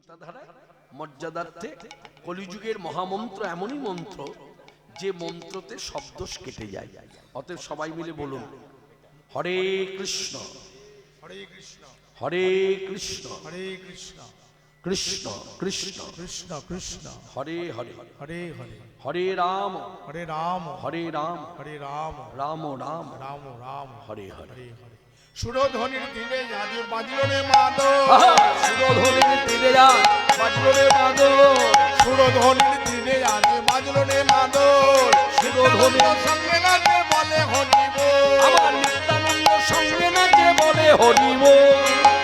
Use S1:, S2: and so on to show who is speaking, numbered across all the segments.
S1: চিন্তাধারা মর্যাদার্থে কলিযুগের মহামন্ত্র এমনই মন্ত্র যে মন্ত্রতে শব্দোষ কেটে যায়। অতএব সবাই মিলে বলুন হরে কৃষ্ণ
S2: হরে কৃষ্ণ
S1: হরে কৃষ্ণ
S2: হরে কৃষ্ণ
S1: কৃষ্ণ কৃষ্ণ
S2: কৃষ্ণ কৃষ্ণ
S1: হরে হরে
S2: হরে হরে
S1: হরে রাম
S2: হরে রাম
S1: হরে রাম
S2: হরে রাম
S1: রাম রাম
S2: রাম রাম
S1: হরে হরে।
S2: হরে হরে। সুরধ্বনির তীরে আজ বাজলো রে মাদল,
S1: সুরধনির তীরে আজ বাজলো রে মাদল,
S2: সুরধ্বনির তীরে আজ বাজলো রে মাদল,
S1: সুরধ্বনির
S2: সঙ্গে নাচে বলে হরি বল,
S1: আমার নিত্যানন্দ সঙ্গে নাচে বলে হরি বল,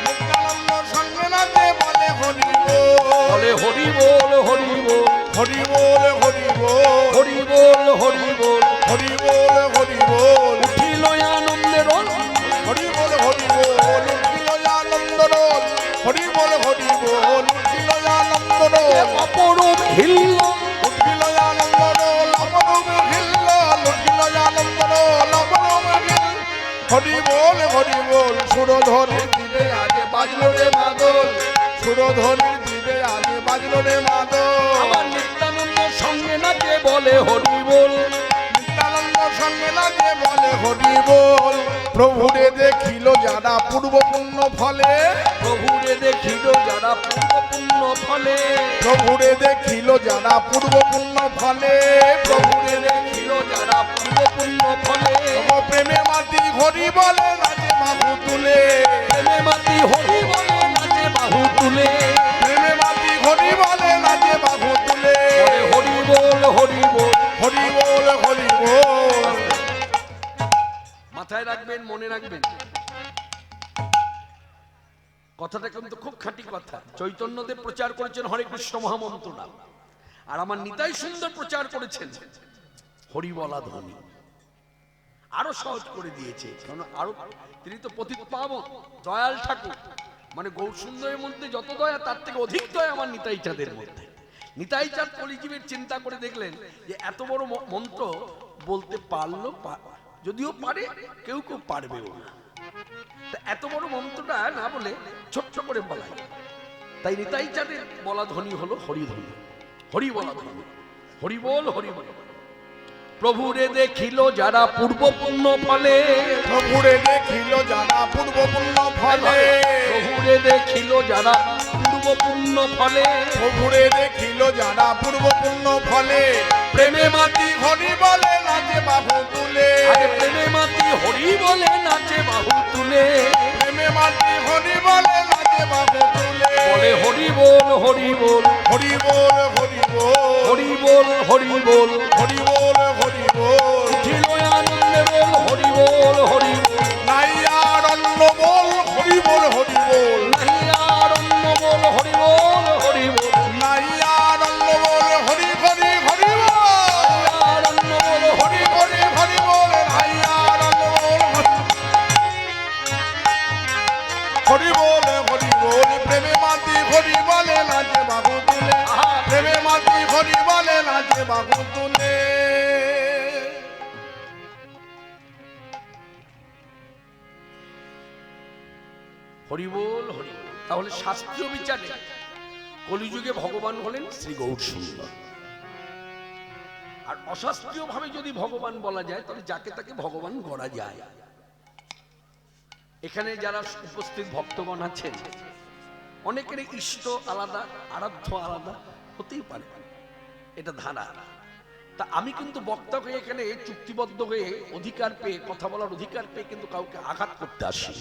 S2: নিত্যানন্দ সঙ্গে নাচে বলে হরি বল,
S1: বলে হরি বল হরি বল
S2: হরি বল হরি বল
S1: হরি বল হরি বল।
S2: হরি বল হরি বল
S1: উঠিল আনন্দের রোল,
S2: হরি বল হরি বল উঠিল আনন্দ রোল, হরি বল হরি বল উঠিল আনন্দ রোল,
S1: অপরূপ হিল্ল
S2: উঠিল আনন্দ রোল, অপরূপ হিল্লোল উঠিল আনন্দ রোল, অপরূপ হিল। হরি বল সুরধ্বনির দিবে আজ বাজলো রে মাদল, সুরধ্বনির দিবে আজ বাজলো রে মাদল,
S1: আমার নিত্যানন্দ সঙ্গে নাচে বলে হরি বল,
S2: নিত্যানন্দ সঙ্গে লাগে বলে হরি বল। প্রভুরে দেখিল যারা পূর্ব পুণ্য ফলে,
S1: প্রভুরে দেখিল যারা পূর্ব পুণ্য ফলে,
S2: প্রভুরে দেখিল যারা পূর্ব পুণ্য ফলে,
S1: প্রভুরে দেখিল যারা পূর্ব পুণ্য ফলে,
S2: প্রেমে মাতি হরি বলে নাচে বাহু তুলে,
S1: প্রেমে মাতি হরি বলে নাচে বাহু তুলে,
S2: প্রেমে মাতি হরি বলে নাচে বাহু তুলে,
S1: বলে হরি বল হরি বল।
S2: হরি বল হরি বল।
S1: মাথায় রাখবেন, মনে রাখবেন, কথাটা কিন্তু খুব খাঁটি কথা। চৈতন্যদেব প্রচার করেছেন হরে কৃষ্ণ মহামন্ত্রটা, আর আমার নিতাই সুন্দর প্রচার করেছেন হরি বলা ধ্বনি। আরো সহজ করে দিয়েছে, কারণ আরো তিনি তো পতিত পাবন দয়াল ঠাকুর, মানে গৌর সুন্দরের মধ্যে যত দয়া তার থেকে অধিক দয়া আমার নিতাই চাঁদের মধ্যে। নিতাই চাঁদ কলিজীবের চিন্তা করে দেখলেন যে এত বড় মন্ত্র বলতে পারলো, যদিও পারে কেউ কেউ পারবেও না, এত বড় মন্ত্রটা না বলে ছোট্ট করে বলাই, তাই নিতাই চাঁদের বলা ধ্বনি হলো হরি ধ্বনি, হরি বলা ধ্বনি, হরি বল হরি বল। প্রভুরে দেখিল যারা পূর্ব পুণ্য ফলে,
S2: প্রভুরে দেখিল যারা পূর্ব পুণ্য ফলে,
S1: প্রভুরে দেখিল যারা পূর্ব পুণ্য ফলে,
S2: প্রভুরে দেখিল যারা পূর্ব পুণ্য ফলে,
S1: প্রেমে মাতি
S2: হরি বলে নাচে বাহু তুলে,
S1: আরে প্রেমে মাতি হরি বলে নাচে বাহু তুলে,
S2: প্রেমে মাতি হরি বলে নাচে বাহু তুলে,
S1: বলে হরি বল হরি বল
S2: হরি বল হরি বল
S1: হরি বল হরি বল।
S2: হরি বল হরি বল
S1: উঠিল আনন্দে বল হরি বল হরি বল,
S2: নাই আর অন্য বল হরি বল হরি বল,
S1: নাই আর অন্য বল হরি বল হরি বল,
S2: নাই আর অন্য বল হরি হরি হরি বল,
S1: আর অন্য বল হরি
S2: হরি হরি হরি বল, নাই আর অন্য বল হরি বল হরি বল। প্রেমে মাতি হরি বলে নাচে বাহু তুলে, প্রেমে মাতি হরি বলে নাচে বাহু তুলে।
S1: হরি বল হরি বল। তাহলে শাস্ত্রীয় বিচারে কলিযুগে ভগবান হলেন শ্রী গৌর সুন্দর, আর অশাস্ত্রীয় ভাবে যদি ভগবান বলা যায় তাহলে যাকে তাকে ভগবান গড়া যায়। এখানে যারা উপস্থিত ভক্তগণ আছেন অনেকের ইষ্ট আলাদা, আরাধ্য আলাদা হতেই পারে, এটা ধারা। তা আমি কিন্তু বক্তা হয়ে এখানে চুক্তিবদ্ধ হয়ে অধিকার পেয়ে কথা বলার অধিকার পেয়ে কিন্তু কাউকে আঘাত করতে আসি।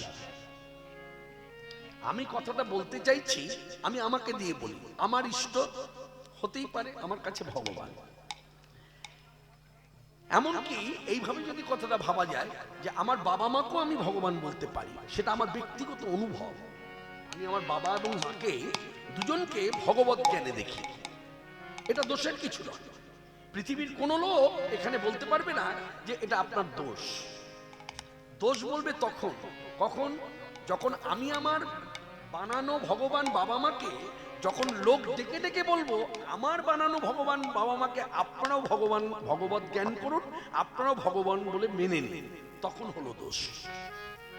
S1: আমি কথাটা বলতে চাইছি, আমি আমাকে দিয়ে বলি, আমার ইষ্ট হতেই পারে আমার কাছে ভগবান। এমনকি এইভাবে যদি কথাটা ভাবা যায় যে আমার বাবা মাকেও আমি ভগবান বলতে পারি, সেটা আমার ব্যক্তিগত অনুভব। আমি আমার বাবা এবং মাকে দুজনকে ভগবত জ্ঞানে দেখি, এটা দোষের কিছু নয়। পৃথিবীর কোনো লোক এখানে বলতে পারবে না যে এটা আপনার দোষ। দোষ বলবে তখন কখন, যখন আমি আমার বানানো ভগবান বাবা মাকে, যখন লোক ডেকে ডেকে বলবো আমার বানানো ভগবান বাবা মাকে আপনারাও ভগবান ভগবত জ্ঞান করুন, আপনারাও ভগবান বলে মেনে নিন, তখন হলো দোষ।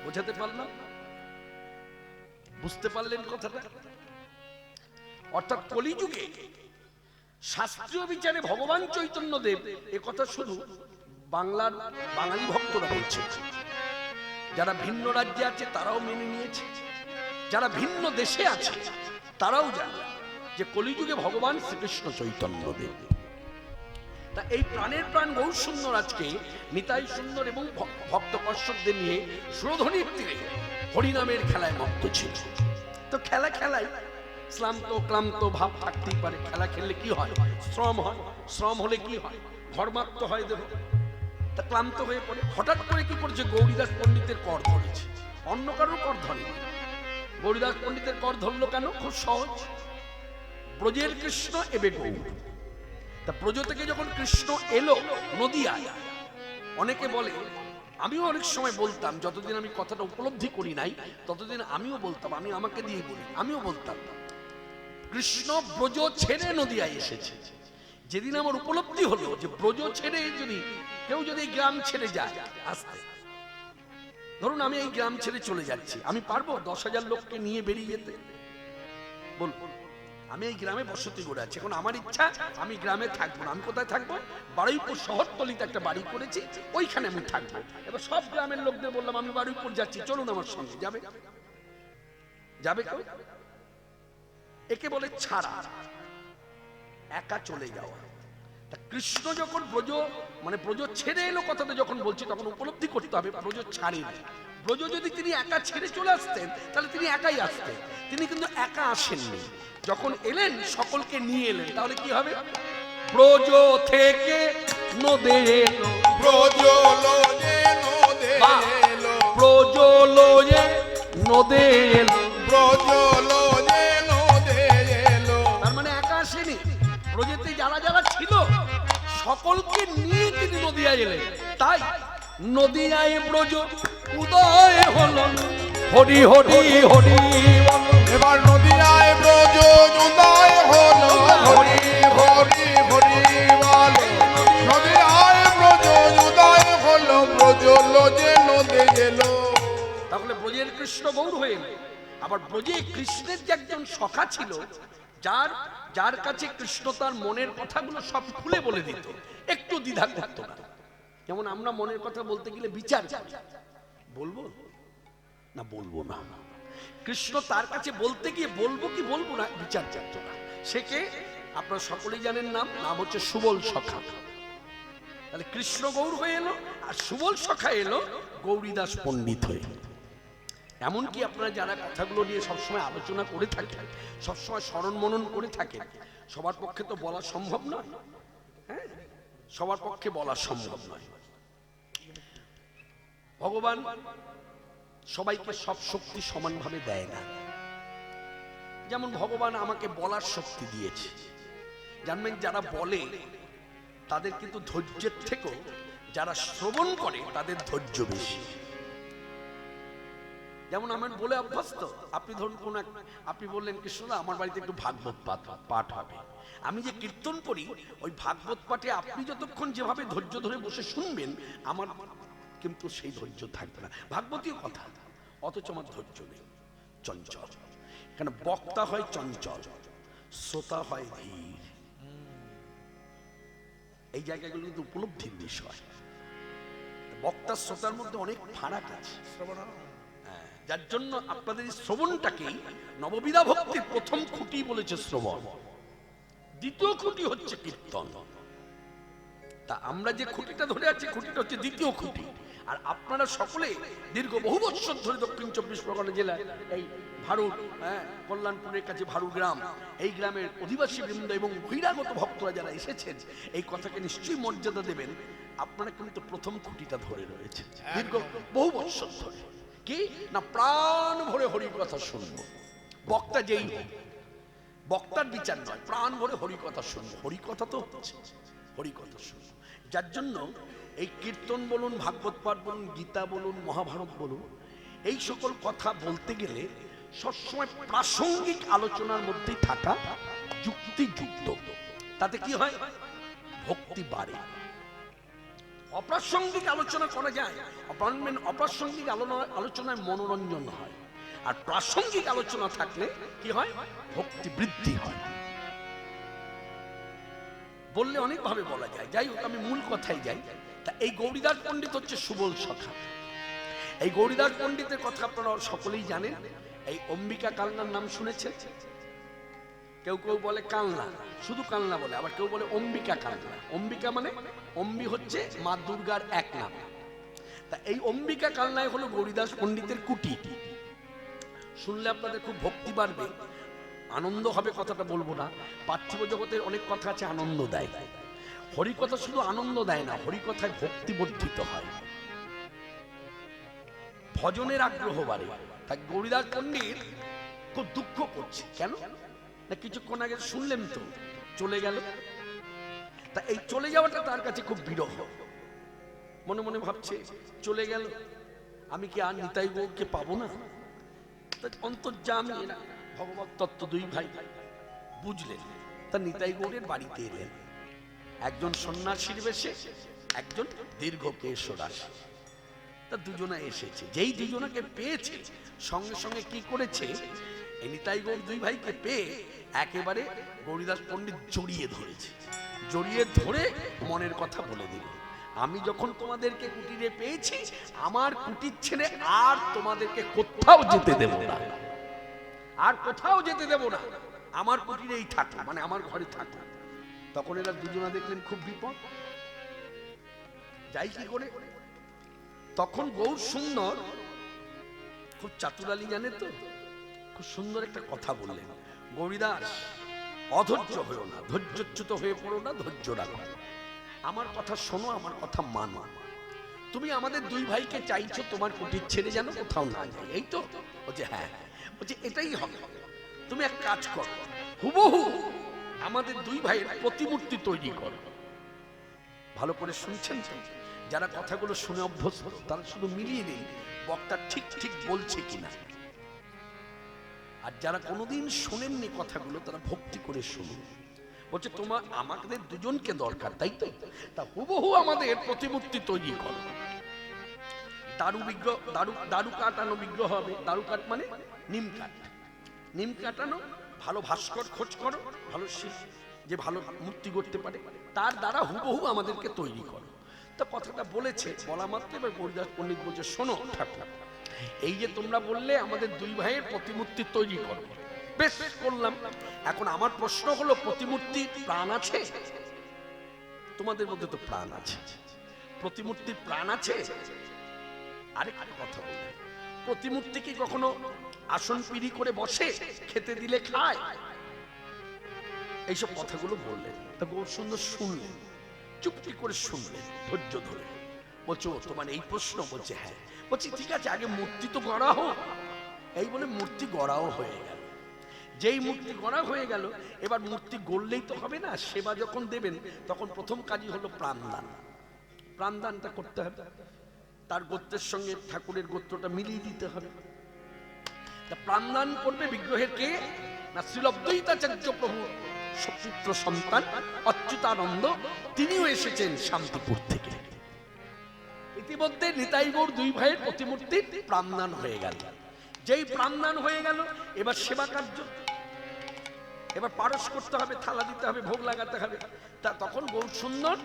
S1: বোঝাতে পারলাম? বুঝতে পারলেন কথাটা? অর্থাৎ কলিযুগে শাস্ত্রীয় বিচারে ভগবান চৈতন্যদেব এ কথা শুধু বাংলার বাঙালি ভক্তরা বলছে, যারা ভিন্ন রাজ্যে আছে তারাও মেনে নিয়েছে, যারা ভিন্ন দেশে আছে তারাও জানে যে কলিযুগে ভগবান শ্রীকৃষ্ণ চৈতন্যদেব। তা এই প্রাণের প্রাণ গৌর সুন্দর আজকে নিতাই সুন্দর এবং ভক্ত কশ্যপদের নিয়ে সুরধনির তীরে হরিনামের খেলায় মত্ত ছিল। তো খেলা খেলায় শ্রান্ত ক্লান্ত ভাব থাকতেই পারে, খেলা খেললে কি হয়, শ্রম হয়, শ্রম হলে কি হয়, ঘর্মাক্ত হয় দেহ, তা ক্লান্ত হয়ে পড়ে। হঠাৎ করে কি করছে, গৌরীদাস পণ্ডিতের কর ধরেছে, অন্য কারোর কর ধরেনি। গৌরীদাস পণ্ডিতের কর ধরলো কেন? খুব সহজ, ব্রজের কৃষ্ণ এবে গৌর। তা ব্রজ থেকে যখন কৃষ্ণ এলো নদিয়ায়, অনেকে বলে, আমিও অনেক সময় বলতাম, যতদিন আমি কথাটা উপলব্ধি করি নাই ততদিন আমিও বলতাম, আমি আমাকে দিয়ে বলি, আমিও বলতাম কৃষ্ণ ব্রজ ছেড়ে নদিয়ায় এসেছে। যেদিন আমার উপলব্ধি হলো যে ব্রজ ছেড়ে যদি কেউ যদি গ্রাম ছেড়ে যায়, আসতে ধরুন আমি এই গ্রাম ছেড়ে চলে যাচ্ছি, আমি পারবো 10,000 লোককে নিয়ে বেরিয়ে যেতে? বলবো আমি এই গ্রামে বসতি করে আছি, এখন আমার ইচ্ছা আমি গ্রামে থাকবো না। আমি কোথায় থাকবো? বারুইপুর শহরতলিতে একটা বাড়ি করেছি, ওইখানে আমি থাকবো। এবার সব গ্রামের লোকদের বললাম আমি বারুইপুর যাচ্ছি, চলুন আমার সঙ্গে। যাবে? যাবে কেউ? একে বলে ছাড়া, একা চলে যাওয়া। তা কৃষ্ণ যখন ব্রজ মানে ব্রজ ছেড়ে এলো কথাটা যখন বলছি, তখন উপলব্ধি করতে হবে ব্রজ ছাড়েনি। ব্রজ যদি তিনি একা ছেড়ে চলে আসতেন তাহলে তিনি একাই আসতেন, তিনি কিন্তু একা আসেননি। যখন এলেন সকলকে নিয়ে এলেন, তাহলে কি হবে? ব্রজ থেকে নদে এলো,
S2: ব্রজ লোজে নদে এলো,
S1: ব্রজ লয়ে নদে এলো,
S2: ব্রজ লোজে নদে এলো।
S1: তার মানে একা আসেনি, ব্রজেতে যারা যারা ছিল সকলকে নিয়ে তিনি নদিয়ায় এলেন। তাই নদিয়ায় ব্রজ উদয় হলো, হরি হরি হরি বল।
S2: এবার নদিয়ায় ব্রজ উদয় হলো, হরি হরি হরি বল। নদিয়ায় ব্রজ উদয় হলো, ব্রজ লোজে নদে এলো।
S1: তাহলে ব্রজের কৃষ্ণ গৌর হয়ে এলো। আবার ব্রজে কৃষ্ণের যে একজন সখা ছিল, যার যার কাছে কৃষ্ণ তার মনের কথাগুলো সব খুলে বলে দিত, একটু দ্বিধা করতো না। যেমন আমরা মনের কথা বলতে গেলে বিচার করি, বলবো না বলবো না, কৃষ্ণ তার কাছে বলতে গিয়ে বলবো কি বলবো না বিচার করতো না। সে কে? আপনারা সকলেই জানেন, নাম হচ্ছে সুবল সখা। তাহলে কৃষ্ণ গৌর হয়ে এলো, আর সুবল সখা এলো গৌরীদাস পণ্ডিত হয়ে। এমনকি আপনারা যারা কথাগুলো নিয়ে সবসময় আলোচনা করে থাকেন, সবসময় স্মরণ মনন করে থাকেন, সবার পক্ষে তো বলা সম্ভব নয়। হ্যাঁ, সবার পক্ষে বলা সম্ভব নয়। ভগবান সবাইকে সব শক্তি সমানভাবে দেয় না। যেমন ভগবান আমাকে বলার শক্তি দিয়েছে। জানবেন, যারা বলে তাদের কিন্তু ধৈর্যের থেকেও যারা শ্রবণ করে তাদের ধৈর্য বেশি। যেমন আমার বলে অভ্যস্ত, আপনি ধরুন কোন আপনি বললেন কৃষ্ণ আমার বাড়িতে একটু ভাগবত পাঠ হবে, আমি যে কীর্তন করি ওই ভাগবত পাঠে আপনি যতক্ষণ যেভাবে ধৈর্য ধরে বসে শুনবেন, আমার কিন্তু সেই ধৈর্য থাকবে না। ভাগবতীয় কথা, অথচ আমার ধৈর্য নেই, চঞ্চল। কেন? বক্তা হয় চঞ্চল, শ্রোতা হয় ধীর। এই জায়গাগুলো কিন্তু উপলব্ধির বিষয়। বক্তা শ্রোতার মধ্যে অনেক ফারাক আছে, যার জন্য আপনাদের এই শ্রবণটাকেই নববিধা ভক্তির প্রথম খুঁটি বলেছে শ্রবণ, দ্বিতীয় খুঁটি হচ্ছে কীর্তন। তা আমরা যে খুঁটিটা ধরে আছি, খুঁটিটা হচ্ছে দ্বিতীয় খুঁটি। আর আপনারা সকলে দীর্ঘ বহু বছর ধরে দক্ষিণ 24 পরগনা জেলায় এই ভারু, কল্যাণপুরের কাছে ভারু গ্রাম, এই গ্রামের অধিবাসী বৃন্দ এবং বহিরাগত ভক্তরা যারা এসেছেন, এই কথাকে নিশ্চয়ই মর্যাদা দেবেন। আপনারা কিন্তু প্রথম খুঁটিটা ধরে রয়েছে দীর্ঘ বহু বছর ধরে। কি না, প্রাণ ভরে হরি কথা শুনবো, বক্তা যেই হোক, বক্তার বিচার নয়, প্রাণ ভরে হরি কথা শুনবো। হরি কথা তো হচ্ছে, হরি কথা শুনবো। যার জন্য এই কীর্তন বলুন, ভাগবত পাঠ বলুন, গীতা বলুন, মহাভারত বলুন, এই সকল কথা বলতে গেলে সবসময় প্রাসঙ্গিক আলোচনার মধ্যে থাকা যুক্তিযুক্ত। তাতে কি হয়? ভক্তি বাড়ে। অপ্রাসঙ্গিক আলোচনা করা যায়, অপ্রাসঙ্গিক আলোচনায় মনোরঞ্জন হয়। আর প্রাসঙ্গিক আলোচনা থাকলে কি হয়, ভক্তি বৃদ্ধি হয়। বললে অনেক ভাবে বলা যায়, যাই হোক আমি মূল কথায় যাই। তা এই গৌরীদাস পণ্ডিত হচ্ছে সুবল সখা। এই গৌরীদাস পণ্ডিতের কথা আপনারা সকলেই জানেন। এই অম্বিকা কালনার নাম শুনেছেন? কেউ কেউ বলে কালনা, শুধু কালনা বলে, আবার কেউ বলে অম্বিকা কালনা। অম্বিকা মানে অম্বি হচ্ছে মা দুর্গার এক নাম। তা এই অম্বিকা কালনায় হলো গৌরীদাস পণ্ডিতের কুটি। শুনলে আপনাদের খুব ভক্তি বাড়বে, আনন্দ হবে, কথাটা বলবো না। পার্থিব জগতের অনেক কথা আছে আনন্দ দেয়, হরিকথা শুধু আনন্দ দেয় না, হরিকথায় ভক্তি বর্ধিত হয়, ভজনের আগ্রহ বাড়ে। তাই গৌরীদাস পণ্ডিত খুব দুঃখ করছে। কেন না, কিছুক্ষণ আগে শুনলেন তো চলে গেল। তা এই চলে যাওয়াটা তার কাছে খুব বিরহ। মনে মনে ভাবছে, চলে গেল, আমি কি আর নিতাই গৌরকে পাবো না? অন্তর্যামী এরা ভগবত তত্ত্ব দুই ভাই বুঝলেন। তা নিতাই গৌরের বাড়িতে এলেন, একজন সন্ন্যাসীর বেশে, একজন দীর্ঘ কেশরাশি। তা দুজনে এসেছে। যেই দুজনকে পেয়েছে সঙ্গে সঙ্গে কি করেছে, এই নিতাই গৌর দুই ভাইকে পেয়ে একেবারে গৌরীদাস পণ্ডিত জড়িয়ে ধরেছে। জড়িয়ে ধরে মনের কথা বলে দিল, আমি যখন তোমাদেরকে কুটিরে পেয়েছি, আমার কুটির ছেড়ে আর তোমাদেরকে কোথাও যেতে দেব না, আর কোথাও যেতে দেব না, আমার কুটিরেই থাকো, মানে আমার ঘরে থাকো। তখন এরা দুজনা দেখলেন খুব বিপদ, যাই কি করে। তখন গৌর সুন্দর, খুব চাতুরালি জানে তো, খুব সুন্দর একটা কথা বললেন, গৌরীদাস অধৈর্য হয়েও না, ধৈর্যচ্যুত হয়ে পড়ো না, ধৈর্য রাখো, আমার কথা শোনো, আমার কথা মানো। তুমি আমাদের দুই ভাইকে চাইছো তোমার কুটির ছেড়ে যেন কোথাও না যায়, এই তো? বলছে হ্যাঁ। বলছে এটাই হবে, তুমি এক কাজ করো, হুবহু আমাদের দুই ভাইয়ের প্রতিমূর্তি তৈরি করো। ভালো করে শুনছেন তো? যারা কথাগুলো শুনে অভ্যস্ত তারা শুধু মিলিয়ে নেই বক্তা ঠিক ঠিক বলছে কিনা, আর যারা কোনোদিন শোনেননি কথাগুলো তারা ভক্তি করে শুনুন। বলছে তোমার আমাদের দুজনকে দরকার, তাই তো? তা হুবহু আমাদের প্রতিমূর্তি তৈরি করো। দারু বিগ্রহ, দারু কাটানো বিগ্রহ হবে। দারু কাঠ মানে নিম কাঠ, নিম কাটানো, ভালো ভাস্কর খোঁজ করো, ভালো যে ভালো মূর্তি করতে পারে, তার দ্বারা হুবহু আমাদেরকে তৈরি করো। তো কথাটা বলেছে, বলা মাত্র এবার গৌরীদাস পণ্ডিত বলছে, শোনো ঠাকুর, এই যে তোমরা বললে আমাদের দুই ভাইয়ের প্রতিমূর্তি তৈরি করো, বেশ করলাম। এখন আমার প্রশ্ন হলো, প্রতিমূর্তি প্রাণ আছে? তোমাদের মধ্যে তো প্রাণ আছে, প্রতিমূর্তির প্রাণ আছে? আরেকটা কথা বললেন, প্রতিমূর্তি কি কখনো আসন পিড়ি করে বসে, খেতে দিলে খায়? এইসব কথাগুলো বললেন। তা গৌর সুন্দর শুনলেন, চুপটি করে শুনলেন, ধৈর্য ধরে। বলছো তোমার এই প্রশ্ন? বলছে হ্যাঁ। বলছি ঠিক আছে, আগে মূর্তি তো গড়া হোক। এই বলে মূর্তি গড়াও হয়ে গেল। যেই মূর্তি গড়া হয়ে গেল, এবার মূর্তি গড়লেই তো হবে না, সেবা যখন দেবেন তখন প্রথম কাজই হলো প্রাণদান। প্রাণদানটা করতে হবে, তার গোত্রের সঙ্গে ঠাকুরের গোত্রটা মিলিয়ে দিতে হবে। তা প্রাণদান করবে বিগ্রহের কে না, শ্রীল অদ্বৈতাচার্য প্রভু পুত্র সন্তান অচ্যুতানন্দ, তিনিও এসেছেন শান্তিপুর থেকে। ইতিমধ্যে নিতাই গৌর দুই ভাইয়ের প্রতিমূর্তির প্রাণদান হয়ে গেল। যেই প্রাণদান হয়ে গেল, এবার সেবা কার্য, এবার পারস করতে হবে, থালা দিতে হবে, ভোগ লাগাতে হবে। তা তখন গৌর সুন্দর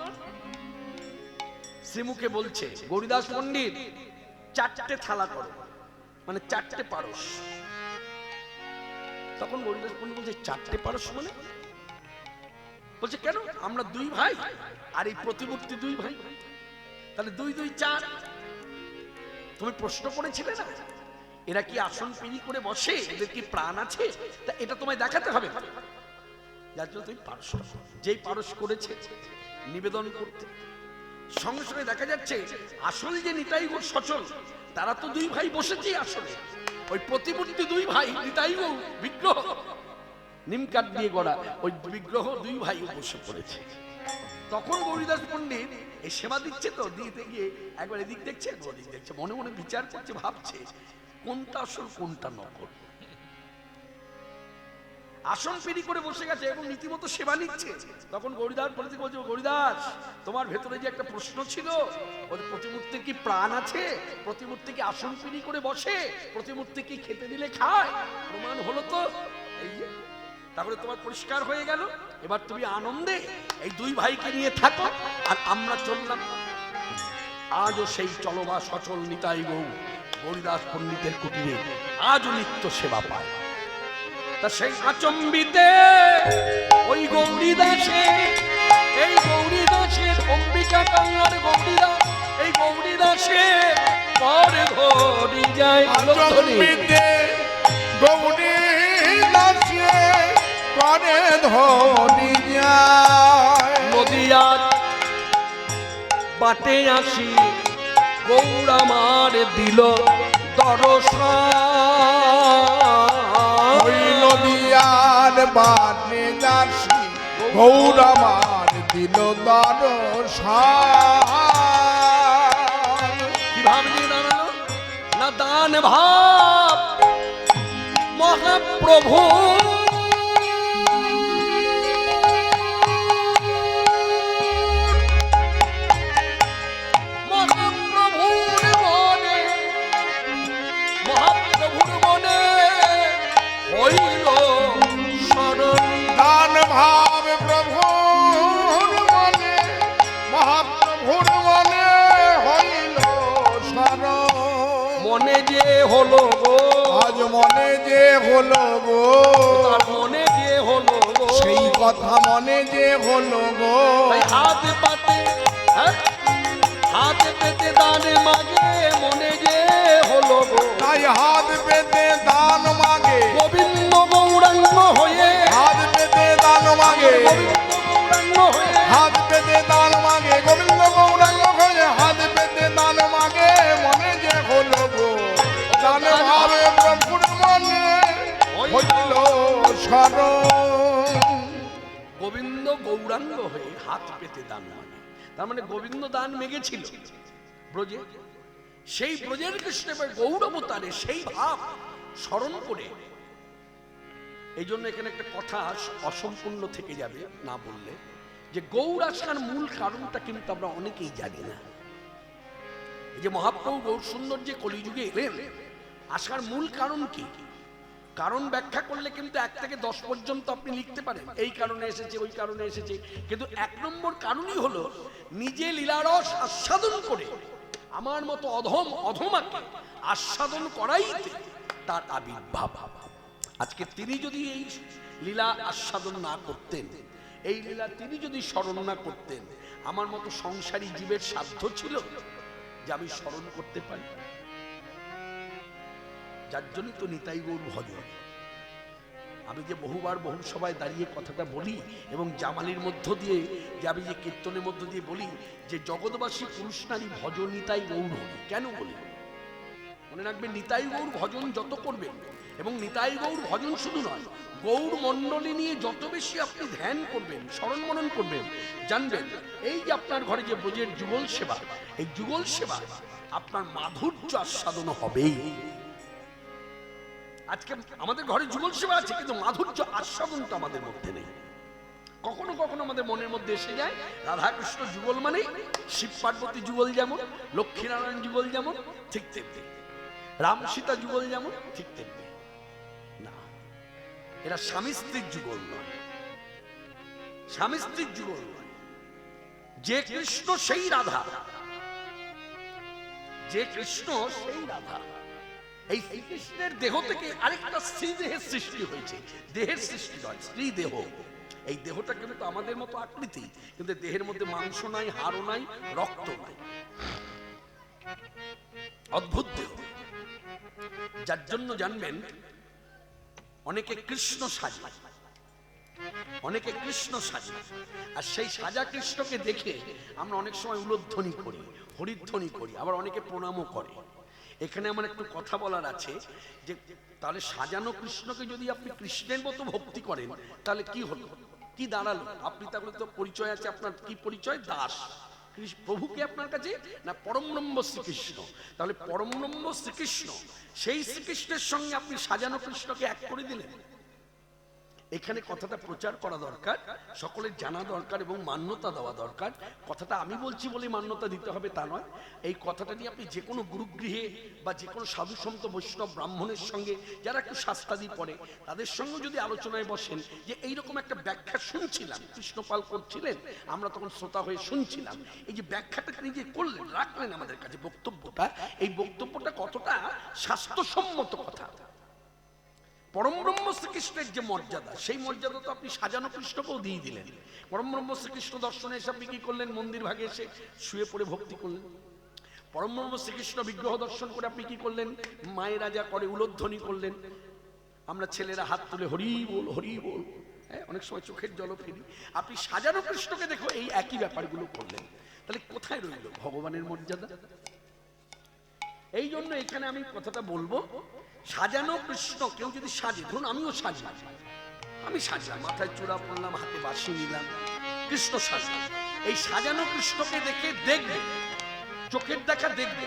S1: শ্রীমুখে বলছে, গৌরীদাস পণ্ডিত 4টে থালা করো, মানে 4টে পারস। তখন গৌরীদাস পণ্ডিত বলছে 4টে পারস মানে? বলছে কেন, আমরা দুই ভাই আর এই প্রতিমূর্তি দুই ভাই, তাহলে 2 2 4। তুমি প্রশ্ন করেছিলে না, এরা কি আসন পিড়ি করে বসে, এদের কি প্রাণ আছে? তা এটা তোমায় দেখাতে হবে, যার জন্য তুমি পারস। যেই পারস করেছে নিবেদন করতে, সঙ্গে সঙ্গে দেখা যাচ্ছে আসল যে নিতাই গৌর সচল, তারা তো দুই ভাই বসেছে আসলে। ওই প্রতিমূর্তি দুই ভাই, নিতাই গৌর বিগ্রহ নিমকাঠ দিয়ে গড়া, ওই বিগ্রহ দুই ভাই বসে পড়েছে। তখন গৌরীদাস পণ্ডিত এই সেবা দিচ্ছে, তো দিতে গিয়ে একবার এদিক দেখছে, ওদিক দেখছে, মনে মনে বিচার করছে, ভাবছে কোনটা আসল কোনটা নকল। আসন পিড়ি করে বসে গেছে এবং রীতিমতো সেবা নিচ্ছে। তখন গৌরীদাস বলছে, গৌরীদাস তোমার ভেতরে যে একটা প্রশ্ন ছিল, ওই প্রতিমূর্তি কি প্রাণ আছে? প্রতিমূর্তি কি আসন পিড়ি করে বসে? প্রতিমূর্তি কি খেতে দিলে খায়? প্রমাণ হলো তো এই যে। তাহলে তোমার পরিষ্কার হয়ে গেল। এবার তুমি আনন্দে এই দুই ভাইকে নিয়ে থাকো, আর আমরা চললাম। আজও সেই চলবা সচল নিতাই গৌ গৌরীদাস পণ্ডিতের কুটিরে আজও নিত্য সেবা পায়। তা সেই আচম্বিতে ওই গৌরীদাসে, এই গৌরীদাসের অম্বিকা কান্নার গৌরীদাস, এই গৌরীদাসে পরে ধরি যায়
S2: আচম্বিতে গৌরীদাসে পরে ধরি যায়।
S1: নদিয়ার বাটে আসি গৌর আমার দিল দর্শন।
S2: ওই নদিয়ার বাটে আসি গৌর আমার দিল দর্শন।
S1: কি ভাব নিয়ে দাঁড়ালো না? দান ভাব মহাপ্রভু মনে যে হলো গো,
S2: আজ মনে যে হলো গো,
S1: তার মনে যে হলো গো,
S2: সেই কথা মনে যে হলো গো।
S1: তাই হাত পাতে, হাত পেতে দান মাগে মনে যে হলো গো,
S2: তাই হাত পেতে দান মাগে
S1: গোবিন্দ গৌরাঙ্গ হয়ে,
S2: হাত পেতে দান মাগে
S1: গোবিন্দ গৌরাঙ্গ হয়ে,
S2: হাত পেতে দান মাগে গোবিন্দ গৌরাঙ্গ হয়ে, হাত পেতে দান মাগে মনে যে হলো গো। দান ভাবে প্রভুর মনে হইল শরণ।
S1: গোবিন্দ গৌরাঙ্গ হয়ে হাত পেতে দান মাগে, তার মানে গোবিন্দ দান মেগেছিল ব্রজে। সেই ব্রজের কৃষ্ণ গৌরবতারে সেই ভাব স্মরণ করে, এই জন্য এখানে একটা কথা অসম্পূর্ণ থেকে যাবে না বললে, যে গৌর আসার মূল কারণটা কিন্তু আমরা অনেকেই জানি না। এই যে মহাপ্রভু গৌর সুন্দর যে কলিযুগে এলেন, আসার মূল কারণ কি? কারণ ব্যাখ্যা করলে কিন্তু 1 থেকে 10 পর্যন্ত আপনি লিখতে পারেন, এই কারণে এসেছে, ওই কারণে এসেছে। কিন্তু 1 নম্বর কারণই হলো নিজে লীলারস আস্বাদন করে আমার মতো অধমাকে আস্বাদন করাই তার আবির্ভাব। আজকে তিনি যদি এই লীলা আস্বাদন না করতেন, এই লীলা তিনি যদি স্মরণ না করতেন, আমার মতো সংসারী জীবের সাধ্য ছিল যে আমি স্মরণ করতে পারি? যার জন্যই তো নিতাই গৌর ভজন। আমি যে বহুবার বহু সভায় দাঁড়িয়ে কথাটা বলি, এবং জামালির মধ্য দিয়ে, যে আমি যে কীর্তনের মধ্য দিয়ে বলি, যে জগৎবাসী পুরুষ নারী ভজন নিতাই গৌর হরি। কেন বলি? মনে রাখবেন, নিতাই গৌর ভজন যত করবেন, এবং নিতাই গৌর ভজন শুধু নয়, গৌর মণ্ডলী নিয়ে যত বেশি আপনি ধ্যান করবেন, স্মরণ মনন করবেন, জানবেন এই যে আপনার ঘরে যে ব্রজের যুগল সেবা, এই যুগল সেবা আপনার মাধুর্য আস্বাদন হবেই। আজকে আমাদের ঘরে যুগল সেবা আছে, কিন্তু মাধুর্য আস্বাদনটা আমাদের মধ্যে নেই। কখনো কখনো আমাদের মনের মধ্যে এসে যায় রাধাকৃষ্ণ যুগল মানে শিব পার্বতী যুগল যেমন, লক্ষ্মীনারায়ণ যুগল যেমন, ঠিক তেমনি রাম সীতা যুগল যেমন, ঠিক তেমনি না, এরা স্বামী স্ত্রীর যুগল নয়, স্বামী স্ত্রীর যুগল নয়। যে কৃষ্ণ সেই রাধা, যে কৃষ্ণ সেই রাধা। এই শ্রীকৃষ্ণের দেহ থেকে আরেকটা স্ত্রী দেহের সৃষ্টি হয়েছে, দেহের সৃষ্টি নয়, স্ত্রী দেহ। এই দেহটা কিন্তু আমাদের মতো আকৃতি, কিন্তু দেহের মধ্যে মাংস নাই, হাড়ও নাই, রক্ত নাই, অদ্ভুত দেহ। যার জন্য জানবেন অনেকে কৃষ্ণ সাজে, অনেকে কৃষ্ণ সাজে, আর সেই সাজা কৃষ্ণকে দেখে আমরা অনেক সময় উলধ্বনি করি, হরিধ্বনি করি, আবার অনেকে প্রণামও করে। এখানে আমার একটু কথা বলার আছে, যে তাহলে সাজানো কৃষ্ণকে যদি আপনি কৃষ্ণের মতো ভক্তি করেন, তাহলে কি হলো, কি দাঁড়ালো? আপনি তাহলে তো পরিচয় আছে, আপনার কি পরিচয়? দাস। প্রভুকে আপনার কাছে না পরমব্রহ্ম শ্রীকৃষ্ণ। তাহলে পরমব্রহ্ম শ্রীকৃষ্ণ, সেই শ্রীকৃষ্ণের সঙ্গে আপনি সাজানো কৃষ্ণকে এক করে দিলেন। এখানে কথাটা প্রচার করা দরকার, সকলের জানা দরকার এবং মান্যতা দেওয়া দরকার। কথাটা আমি বলছি বলে মান্যতা দিতে হবে তা নয়। এই কথাটা নিয়ে আপনি যে কোনো গুরুগৃহে বা যে কোনো সাধু সন্ত বৈষ্ণব ব্রাহ্মণের সঙ্গে যারা একটু শাস্ত্রাদি পড়ে তাদের সঙ্গে যদি আলোচনায় বসেন যে এইরকম একটা ব্যাখ্যা শুনছিলাম, কৃষ্ণপাল করছিলেন, আমরা তখন শ্রোতা হয়ে শুনছিলাম, এই যে ব্যাখ্যাটা তিনি যে করলেন, রাখলেন আমাদের কাছে বক্তব্যটা, এই বক্তব্যটা কতটা স্বাস্থ্যসম্মত কথা। পরম ব্রহ্ম শ্রীকৃষ্ণের যে মর্যাদা, সেই মর্যাদা তো আপনি সাজানো কৃষ্ণকেও দিয়ে দিলেন। পরম ব্রহ্ম শ্রীকৃষ্ণ দর্শনে এসে আপনি কি করলেন? মন্দির ভাগে এসে শুয়ে পড়ে ভক্তি করলেন। পরম ব্রহ্ম শ্রীকৃষ্ণ বিগ্রহ দর্শন করে আপনি কি করলেন? মায়েরা যা করে উলোধ্বনি করলেন, আমরা ছেলেরা হাত তুলে হরি বল হরি বল, অনেক সময় চোখের জলও ফেলি। আপনি সাজানো কৃষ্ণকে দেখো এই একই ব্যাপারগুলো করলেন, তাহলে কোথায় রইল ভগবানের মর্যাদা? এই জন্য এখানে আমি কথাটা বলবো, সাজানো কৃষ্ণ কেউ যদি সাজে, ধরুন আমিও সাজলাম, আমি সাজলাম, মাথায় চূড়া পড়লাম, হাতে বাঁশি নিলাম, কৃষ্ণ সাজলাম, এই সাজানো কৃষ্ণকে দেখে দেখবে, চোখের দেখা দেখবে,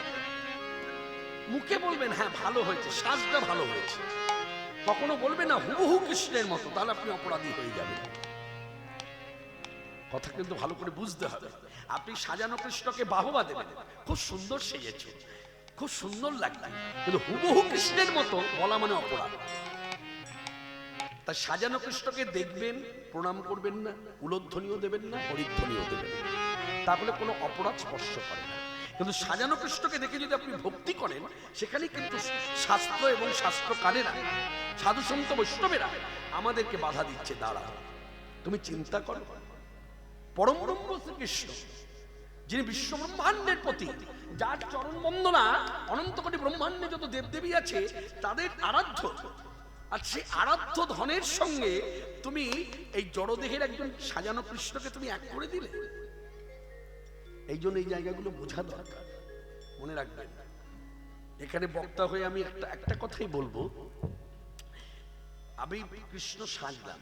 S1: মুখে বলবেন হ্যাঁ ভালো হয়েছে, সাজটা ভালো হয়েছে, কখনো বলবে না হুবহু কৃষ্ণের মতো, তাহলে আপনি অপরাধী হয়ে যাবেন। কথা কিন্তু ভালো করে বুঝতে হবে। আপনি সাজানো কৃষ্ণকে বাহবা দেবেন, খুব সুন্দর সেজেছে, খুব সুন্দর লাগবে, কিন্তু হুবহু কৃষ্ণের মতো বলা মানে অপরাধ। তা সাজানো কৃষ্ণকে দেখবেন, প্রণাম করবেন না, উলোধ্বনিও দেবেন না, হরিধ্বনিও দেবেন না, তাহলে কোনো অপরাধ স্পর্শ করে না। কিন্তু সাজানো কৃষ্ণকে দেখে যদি আপনি ভক্তি করেন, সেখানে কিন্তু শাস্ত্র এবং শাস্ত্রকারেরা, সাধু সন্ত বৈষ্ণবেরা আমাদেরকে বাধা দিচ্ছে, দাঁড়া, তুমি চিন্তা করো, পরম ব্রহ্ম শ্রীকৃষ্ণ যিনি বিশ্ব ব্রহ্মাণ্ডের প্রতি, যার চরণ বন্দনা অনন্ত কোটি ব্রহ্মাণ্ডে যত দেবদেবী আছে তাদের আরাধ্য, আর সেই আরাধ্য ধনের সঙ্গে তুমি এই জড়দেহের একজন সাজানো কৃষ্ণকে তুমি এক করে দিলে। এই জন্য এই জায়গাগুলো বোঝা দরকার, মনে রাখবেন। এখানে বক্তা হয়ে আমি একটা কথাই বলবো, আমি কৃষ্ণ সাজলাম,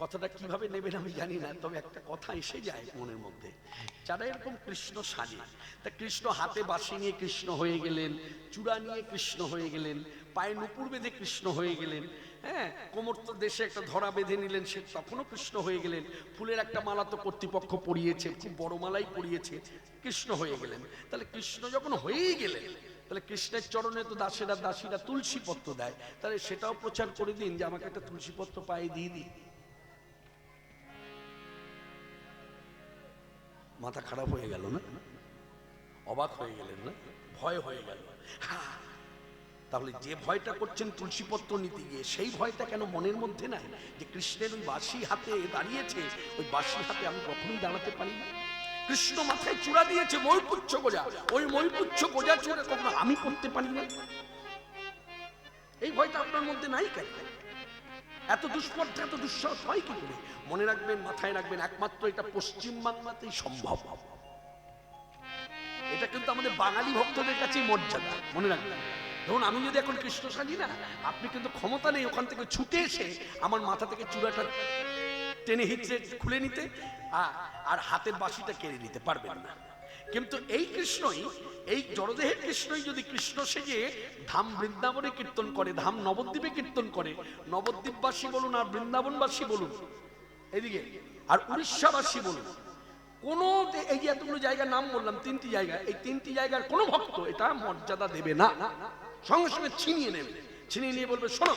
S1: কথাটা কিভাবে নেবেন আমি জানি না, তবে একটা কথা এসে যায় মনের মধ্যে, যারা এরকম কৃষ্ণ সাজে, তা কৃষ্ণ হাতে বাঁশি নিয়ে কৃষ্ণ হয়ে গেলেন, চূড়া নিয়ে কৃষ্ণ হয়ে গেলেন, পায়ে নুপুর বেঁধে কৃষ্ণ হয়ে গেলেন, হ্যাঁ, কোমর তো দেশে একটা ধরা বেঁধে নিলেন, সে তখনও কৃষ্ণ হয়ে গেলেন, ফুলের একটা মালা তো কর্তৃপক্ষ পরিয়েছে, খুব বড় মালাই পরিয়েছে, কৃষ্ণ হয়ে গেলেন। তাহলে কৃষ্ণ যখন হয়েই গেলেন, তাহলে কৃষ্ণের চরণে তো দাসীরা তুলসী পত্র দেয়, তাহলে সেটাও প্রচার করে দিন যে আমাকে একটা তুলসী পত্র পায়ে দিয়ে দিন। মাথা খারাপ হয়ে গেল না? অবাক হয়ে গেলেন না? ভয় হয়ে গেল। তাহলে যে ভয়টা করছেন তুলসীপত্র নিতে গিয়ে, সেই ভয়টা কেন মনের মধ্যে নাই যে কৃষ্ণের ওই বাঁশি হাতে দাঁড়িয়েছে, ওই বাঁশি হাতে আমি কখনোই দাঁড়াতে পারি না। কৃষ্ণ মাথায় চূড়া দিয়েছে ময়ূরপুচ্ছ গোজা, ওই ময়ূরপুচ্ছ গোজা চূড়া কখনো আমি পড়তে পারি না, এই ভয়টা আপনার মধ্যে নাই কেন? এত দুষ্পর্ধা, এত দুঃসাহস হয় কি করে? মনে রাখবেন, মাথায় রাখবেন, একমাত্র এটা পশ্চিম বাংলাতেই সম্ভব। এটা কিন্তু আমাদের বাঙালি ভক্তদের কাছেই মর্যাদা, মনে রাখবেন। ধরুন আমি যদি এখন কৃষ্ণ সাজি না, আপনি কিন্তু ক্ষমতা নেই ওখান থেকে ছুটে এসে আমার মাথা থেকে চূড়াটা টেনে হিচড়ে খুলে নিতে আর হাতের বাঁশিটা কেড়ে নিতে পারবেন না। কিন্তু এই কৃষ্ণই, এই জড়দেহের কৃষ্ণই যদি কৃষ্ণ সেজে ধাম বৃন্দাবনে কীর্তন করে, ধাম নবদ্বীপে কীর্তন করে, নবদ্বীপবাসী বলুন আর বৃন্দাবনবাসী বলুন, এদিকে আর উড়িষ্যাবাসী বলুন, কোন এই যে এতগুলো জায়গার নাম বললাম, 3টি জায়গা, এই 3টি জায়গার কোন ভক্ত এটা মর্যাদা দেবে না, সঙ্গে সঙ্গে ছিনিয়ে নেবে, ছিনিয়ে নিয়ে বলবে শোনো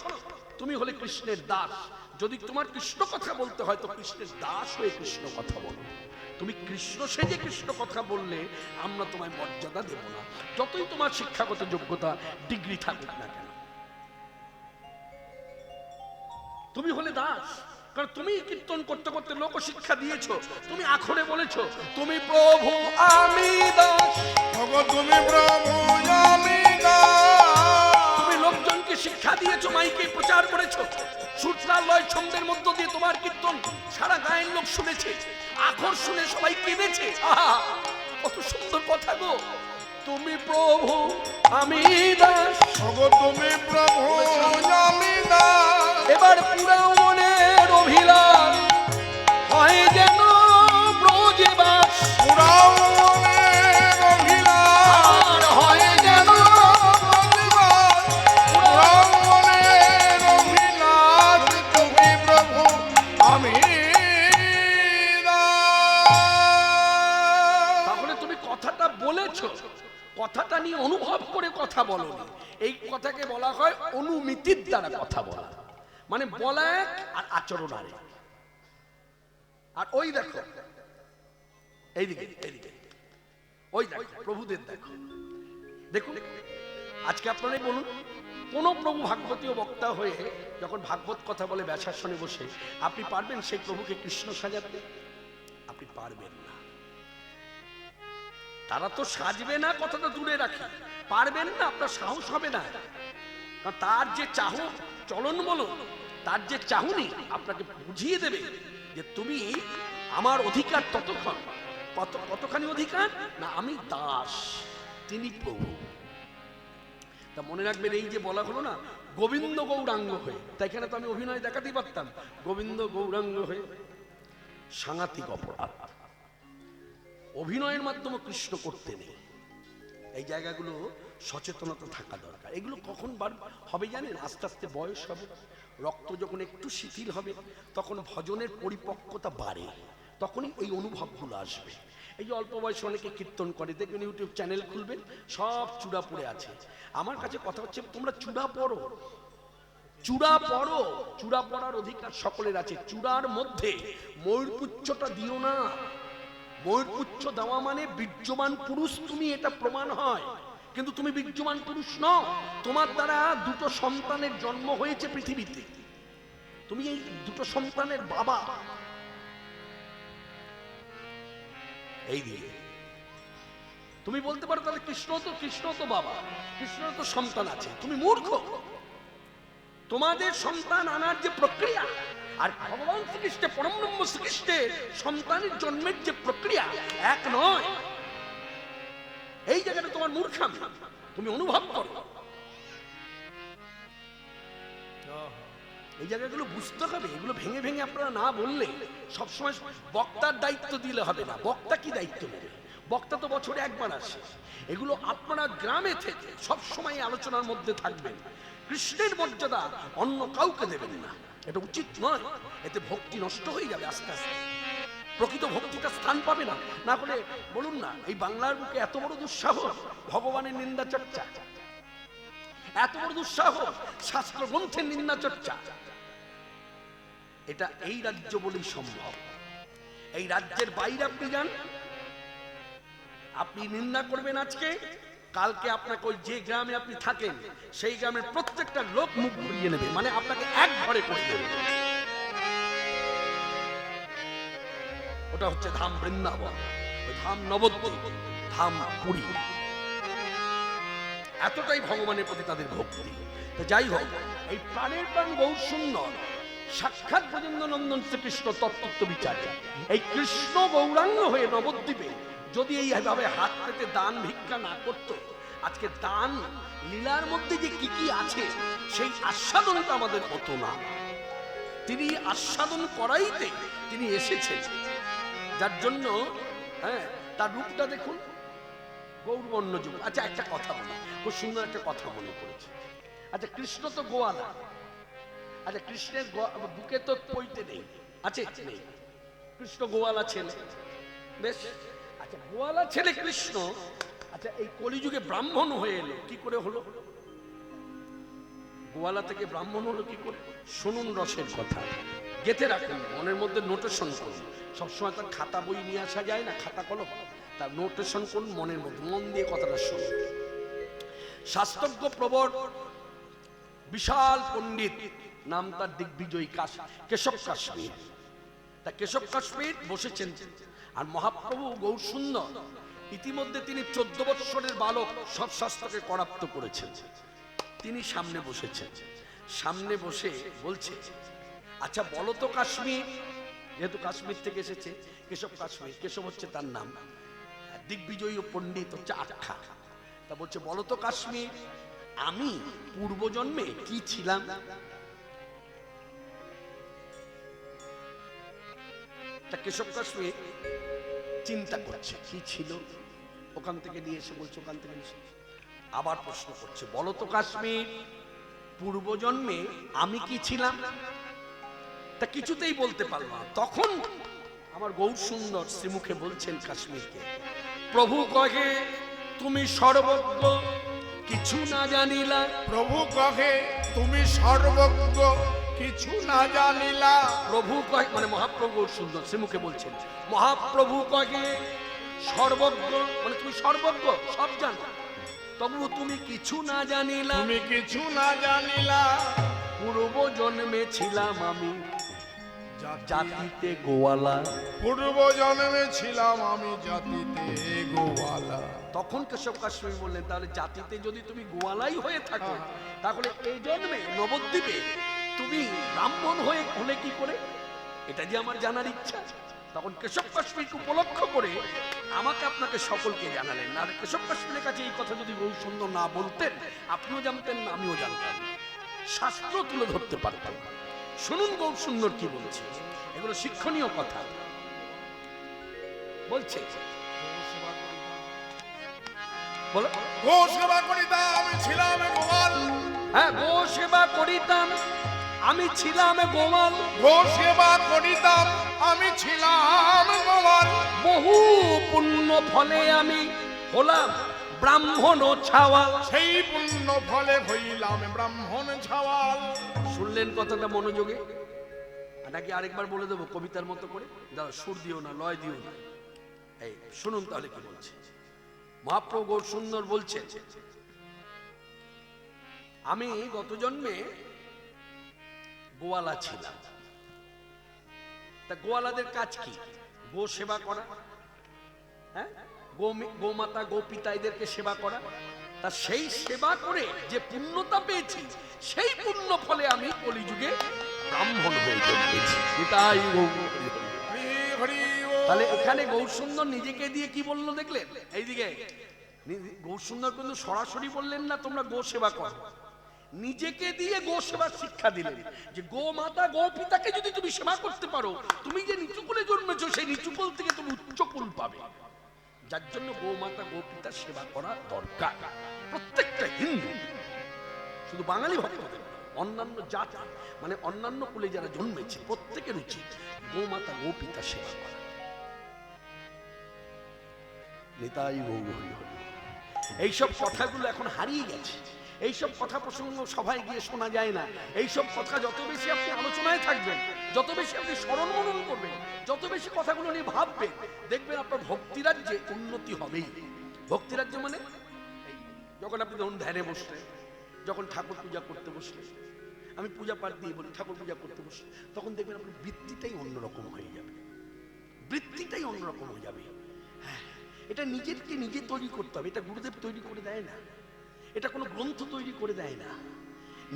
S1: তুমি হলে কৃষ্ণের দাস, যদি তোমার কৃষ্ণ কথা বলতে হয় তো কৃষ্ণের দাস হয়ে কৃষ্ণ কথা বলো, তুমি কৃষ্ণ সেজে কৃষ্ণ কথা বললে আমরা তোমায় মর্যাদা দেব না, যতই তোমার শিক্ষাগত যোগ্যতা ডিগ্রি থাকুক না কেন। তুমি হলে দাস, কারণ তুমি কীর্তন করতে করতে লোক শিক্ষা দিয়েছো, তুমি আখরে বলেছো তুমি প্রভু আমি দাস,
S2: তুমি প্রভু আমি দাস,
S1: তুমি লোকজনকে শিক্ষা দিয়েছো, মাইকে প্রচার করেছো, সুরতাল লয় ছন্দের মধ্য দিয়ে তোমার কীর্তন সারা গায়ের লোক শুনেছে, আখর শুনে সবাই কেঁদেছে। আহা কত সুন্দর কথা গো, তুমি প্রভু আমি দাস,
S2: তুমি প্রভু আমি দাস,
S1: এবার পুরা মনের অভিলাষ হয় যেন ব্রজে বাস,
S2: পুরা মনের অভিলাষ
S1: হয় যেন
S2: পুরা মনের অভিলাষ, তুমি
S1: কথা বলনি, এই কথাকে বলা হয় অনুমিতির দ্বারা কথা বলা, মানে বলা এক আর আচরণ আরেক। আর ওই দেখো এইদিকে এইদিকে, ওই দেখো প্রভুদের দেখো, দেখুন আজকে আপনারাই বলুন, কোন প্রভু ভাগবতীয় বক্তা হয়ে যখন ভাগবত কথা বলে ব্যাসাসনে বসে, আপনি পারবেন সেই প্রভুকে কৃষ্ণ সাজাতে? আপনি পারবেন না। তারা তো সাজবে না, কথাটা দূরে রাখি, পারবেন না, আপনার সাহস হবে না। কারণ তার যে চলন বলুন, তার যে চাহুনি আপনাকে বুঝিয়ে দেবে যে তুমি আমার অধিকার ততক্ষণ, কতখানি অধিকার না, আমি দাস, তিনি প্রভু। তা মনে রাখবেন, এই যে বলা হলো না গোবিন্দ গৌরাঙ্গ হয়ে, তাই এখানে তো আমি অভিনয় দেখাতেই পারতাম, গোবিন্দ গৌরাঙ্গ হয়ে সাংঘাতিক অপরাধ। অভিনয়ের মাধ্যমে কৃষ্ণ করতে নেই, এই জায়গাগুলো সচেতনতা থাকা দরকার। এগুলো কখন হবে জানেন? আস্তে আস্তে বয়স হবে, রক্ত যখন একটু শিথিল হবে, তখন ভজনের পরিপক্কতা বাড়ে, তখনই এই অনুভবগুলো আসবে। এই যে অল্প বয়সে অনেকে কীর্তন করে, দেখবেন ইউটিউব চ্যানেল খুলবেন, সব চূড়া পড়ে আছে। আমার কাছে কথা হচ্ছে, তোমরা চূড়া পড়ো, চূড়া পড়ো, চূড়া পড়ার অধিকার সকলের আছে। চূড়ার মধ্যে ময়ূরপুচ্ছটা দিও না, ময়ূরপুচ্ছ দেওয়া মানে বীর্যমান পুরুষ তুমি, এটা প্রমাণ হয়, কিন্তু তুমি বীর্যমান পুরুষ নও। তোমার দ্বারা দুটো সন্তানের জন্ম হয়েছে পৃথিবীতে, তুমি এই দুটো সন্তানের বাবা। এই দিয়ে তুমি বলতে পারো তাহলে কৃষ্ণ তো বাবা, কৃষ্ণ তো সন্তান আছে, তুমি মূর্খ। তোমাদের সন্তান আনার যে প্রক্রিয়া আর ভগবান শ্রীকৃষ্ণের পরম ব্রহ্ম শ্রীকৃষ্ণের সন্তানের জন্মের যে প্রক্রিয়া এক নয়। এই জায়গাটা তোমার মূর্খামি, তুমি অনুভব করো। এই জায়গাগুলো বুঝতে হবে, এগুলো ভেঙে ভেঙে আপনারা না বললে সবসময় বক্তার দায়িত্ব দিলে হবে না। বক্তা কি দায়িত্ব নেবে? বক্তা তো বছরে একবার আসে। এগুলো আপনারা গ্রামে থেকে সবসময় আলোচনার মধ্যে থাকবেন। কৃষ্ণের মর্যাদা অন্য কাউকে দেবেন না, এটা উচিত নয়। এতে ভক্তি নষ্ট হয়ে যাবে আস্তে আস্তে, প্রকৃত ভক্তিটা স্থান পাবে না। না হলে বলুন না, এই বাংলার বুকে এত বড় দুঃসাহস ভগবানের নিন্দা চর্চা, এত বড় দুঃসাহস শাস্ত্র গ্রন্থের নিন্দা চর্চা, এটা এই রাজ্য বলেই সম্ভব। এই রাজ্যের বাইরে আপনি যান, আপনি নিন্দা করবেন আজকে, কালকে আপনাকে ওই যে গ্রামে আপনি থাকেন সেই গ্রামের প্রত্যেকটা লোক মুখ ঘুরিয়ে নেবে, মানে আপনাকে এক ঘরে করে দেবে। ওটা হচ্ছে ধাম বৃন্দাবন, ওই ধাম নবদ্বীপ, ধাম পুরী। এতটাই ভগবানের প্রতি তাদের ভক্তি। তো যাই হোক, এই প্রাণের প্রাণ গৌর সুন্দর সাক্ষাৎ ব্রজেন্দ্র নন্দন শ্রীকৃষ্ণ তত্ত্ব বিচার, এই কৃষ্ণ গৌরাঙ্গ হয়ে নবদ্বীপে যদি এইভাবে হাত পেতে দান ভিক্ষা না করত, আজকে দান লীলার মধ্যে যে কি কি আছে সেই আস্বাদনটা আমাদের হতো না। তিনি আস্বাদন করাইতে তিনি এসেছেন, যার জন্য তার রূপটা দেখুন, গৌরবর্ণ যুগ। আচ্ছা একটা কথা বলি, খুব সুন্দর একটা কথা মনে পড়েছে। আচ্ছা কৃষ্ণ তো গোয়ালা, আচ্ছা কৃষ্ণের বুকে তো পইতে নেই, আছে নেই? কৃষ্ণ গোয়ালা ছেলে, বেশ। আচ্ছা গোয়ালা ছেলে কৃষ্ণ, আচ্ছা এই কলিযুগে ব্রাহ্মণ হয়ে এলো কি করে হলো? গোয়ালা থেকে ব্রাহ্মণ হলো কি করে? শুনুন রসের কথা, গেঁথে রাখুন, মনের মধ্যে নোটেশন করুন। সবসময় তার খাতা বই নিয়ে আসা যায় না, খাতা কলম, তার নোটেশন করুন মনের মধ্যে, মন দিয়ে কথাটা শুনুন। শাস্ত্রজ্ঞ প্রবর বিশাল পণ্ডিত, নাম তার দিগ্বিজয়ী কেশব কাশ্মীর। তা কেশব কাশ্মীর বসেছেন, আর মহাপ্রভু গৌর সুন্দর ইতিমধ্যে তিনি 14 বৎসরের বালক, সব শাস্ত্রকে করাপ্ত করেছেন। তিনি সামনে বসেছেন, সামনে বসে বলছে, আচ্ছা বলো তো কাশ্মীর, যেহেতু কাশ্মীর থেকে এসেছে কেশব কাশ্মীর, কেশব হচ্ছে তার নাম, দিগ্বিজয়ী ও পণ্ডিত হচ্ছে আখ্যা। তা বলছে বলো তো কাশ্মীর, আমি পূর্বজন্মে কি ছিলাম? তা কেশব কাশ্মীর চিন্তা করছে কি ছিল, ওখান থেকে নিয়ে এসে বলছে, ওখান থেকে এসে আবার প্রশ্ন করছে, বলো তো কাশ্মীর, পূর্বজন্মে আমি কি ছিলাম? তা কিছুতেই বলতে পারল না। তখন আমার গৌর সুন্দর শ্রীমুখে বলছেন কাশ্মীরকে, প্রভু কহে তুমি সর্বজ্ঞ, কিছু না জানিলা।
S2: প্রভু কহে তুমি সর্বজ্ঞ কিছু না জানিলা।
S1: প্রভু কহে মানে মহাপ্রভু গৌর সুন্দর সে মুখে বলছেন, মহাপ্রভু কহে সর্বজ্ঞ মানে তুমি সর্বজ্ঞ সব জানো, তবু তুমি কিছু না জানিলা।
S2: তুমি কিছু না জানিলা।
S1: পূর্ব জন্মে ছিলাম আমি জাতিতে গোয়ালা।
S2: পূর্ব জন্মে ছিলাম আমি জাতিতে গোয়ালা।
S1: তখন কেশব কাশ্মীর বললেন, তাহলে জাতিতে যদি তুমি গোয়ালাই হয়ে থাকো, তাহলে এই জন্মে নবদ্বীপে তুমি ব্রাহ্মণ হয়ে হলে কি করে? এটা যে আমার জানার ইচ্ছা। তখন কেশব কাশ্মীরকে উপলক্ষ করে আমাকে আপনাকে সকলকে জানালেন। আর কেশব কাশ্মীরের কাছে এই কথা যদি গৌর সুন্দর না বলতেন, আপনিও জানতেন না, আমিও জানতাম, শাস্ত্র তুলে ধরতে পারতাম। শুনুন গৌর সুন্দর কি বলছে, এগুলো শিক্ষণীয় কথা বলছে। বলো।
S2: গো সেবা করিতাম আমি ছিলাম গোয়াল।
S1: হ্যাঁ, গো সেবা করিতাম আমি ছিলাম গোয়াল।
S2: গো সেবা করিতাম আমি ছিলাম গোয়াল।
S1: বহু পুণ্য ফলে আমি হলাম ব্রাহ্মণ ছাওয়াল।
S2: সেই পুণ্য ফলে হইলাম ব্রাহ্মণ ছাওয়াল।
S1: শুনলেন কথাটা মনোযোগে, নাকি আরেকবার বলে দেবো কবিতার মতো করে? দাদা সুর দিও না, লয় দিও না, এই শুনুন তাহলে কি বলছে। মহাপ্রভু গৌর সুন্দর বলছে, আমি গত জন্মে গোয়ালা ছিলাম। তা গোয়ালাদের কাজ কি? গো সেবা করা, হ্যাঁ, গোমাতা গোপিতা এদেরকে সেবা করা। তা সেই সেবা করে যে পুণ্যতা পেয়েছি, সেই পুণ্য ফলে আমি কলিযুগে ব্রাহ্মণ হয়ে জন্মেছি। এটাই তাহলে এখানে গৌরসুন্দর নিজেকে দিয়ে কি বললো দেখলেন? এইদিকে গৌরসুন্দর কিন্তু সরাসরি বললেন না তোমরা গো সেবা করো, নিজেকে দিয়ে গো সেবার শিক্ষা দিলেন যে গো মাতা গো পিতাকে যদি তুমি সেবা করতে পারো, তুমি যে নিচুকুলে জন্মেছো সেই নিচুকুল থেকে তুমি উচ্চকুল পাবে। যার জন্য গো মাতা গো পিতার সেবা করা দরকার প্রত্যেকটা হিন্দু, শুধু বাঙালি ভক্তদের, অন্যান্য জাতি মানে অন্যান্য কুলে যারা জন্মেছে প্রত্যেকের উচিত গো মাতা গো পিতার সেবা করা। নিতাই গৌর হরি হরি। এইসব কথাগুলো এখন হারিয়ে গেছে, এইসব কথা প্রসঙ্গ সভায় গিয়ে শোনা যায় না। এইসব কথা যত বেশি আপনি আলোচনায় থাকবেন, যত বেশি আপনি স্মরণ মনন করবেন, যত বেশি কথাগুলো নিয়ে ভাববেন, দেখবেন আপনার ভক্তিরাজ্যে উন্নতি হবেই। ভক্তিরাজ্য মানে যখন আপনি ধরুন ধ্যানে বসলেন, যখন ঠাকুর পূজা করতে বসলেন, আমি পূজা পাঠ দিয়ে বলি ঠাকুর পূজা করতে বসলেন, তখন দেখবেন আপনার বৃত্তিটাই অন্যরকম হয়ে যাবে, বৃত্তিটাই অন্যরকম হয়ে যাবে। হ্যাঁ, এটা নিজেকে নিজে তৈরি করতে হবে, এটা গুরুদেব তৈরি করে দেয় না, এটা কোনো গ্রন্থ তৈরি করে দেয় না,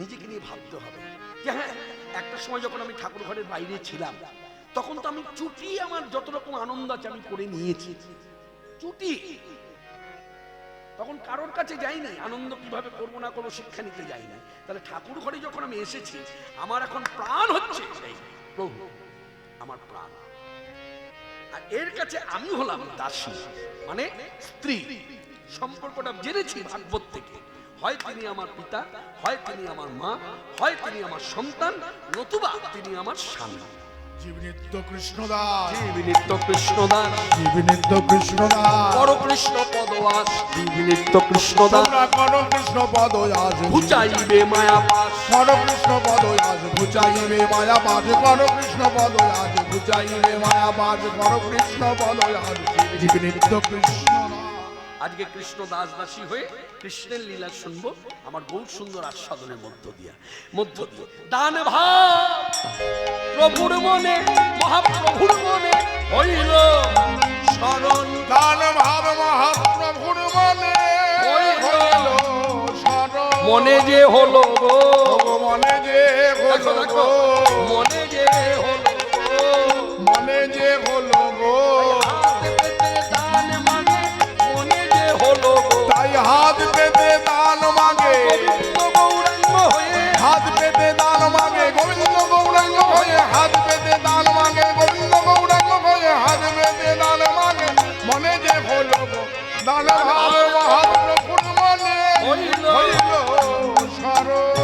S1: নিজেকে নিয়ে ভাবতে হবে যে হ্যাঁ, একটা সময় যখন আমি ঠাকুর ঘরের বাইরে ছিলাম, তখন তো আমি চুটি আমার যত রকম আনন্দ আছে আমি করে নিয়েছি, চুটি তখন কারোর কাছে যাইনি, আনন্দ কিভাবে করবো না করবো শিক্ষা নিতে যাই না। তাহলে ঠাকুর ঘরে যখন আমি এসেছি, আমার এখন প্রাণ হচ্ছে এই প্রভু, আমার প্রাণ। আর এর কাছে আমি হলাম দাসী মানে স্ত্রী। সম্পর্কটা জেনেছি ভাগবত থেকে, হয় তিনি আমার পিতা, হয় তিনি আমার মা, হয় তিনি আমার সন্তান, নতুবা তিনি আমার স্বামী।
S2: জীবনিত্য কৃষ্ণদাস,
S1: জীবনিত্য কৃষ্ণদাস,
S2: জীবনিত্য কৃষ্ণদাস,
S1: করো কৃষ্ণ পদবাস, জীবনিত্য কৃষ্ণদাস,
S2: করো কৃষ্ণ পদয়াস,
S1: ঘুচাইবে মায়া পাশ,
S2: করো কৃষ্ণ পদয়াস, ঘুচাইবে মায়া পাশ, করো কৃষ্ণ পদয়াস, ঘুচাইবে মায়া পাশ, করো কৃষ্ণ পদয়াস, জীবনিত্য কৃষ্ণদাস।
S1: আজকে কৃষ্ণ দাস দাসী হয়ে কৃষ্ণের লীলা শুনবো আমার গৌর সুন্দর আস্বাদনের মধ্য দিয়ে দান ভাব প্রভুর মনে, মহাপ্রভুর মনে হইল শরণ।
S2: দান ভাব মহাপ্রভুর মনে হইল শরণ।
S1: মনে যে হলো গো,
S2: মনে যে হলো গো,
S1: মনে যে হলো গো,
S2: মনে যে হলো গো, তাই হাত পেতে দান মাগে, হাত পেতে দান মাগে, গোবিন্দ গৌরাঙ্গ হয়ে হাত পেতে দান মাগে, গোবিন্দ গৌরাঙ্গ হয়ে হাত পেতে দান মাগে, মনে যে হলো গো, দান ভাব মহাপ্রভুর মনে হইল শরণ।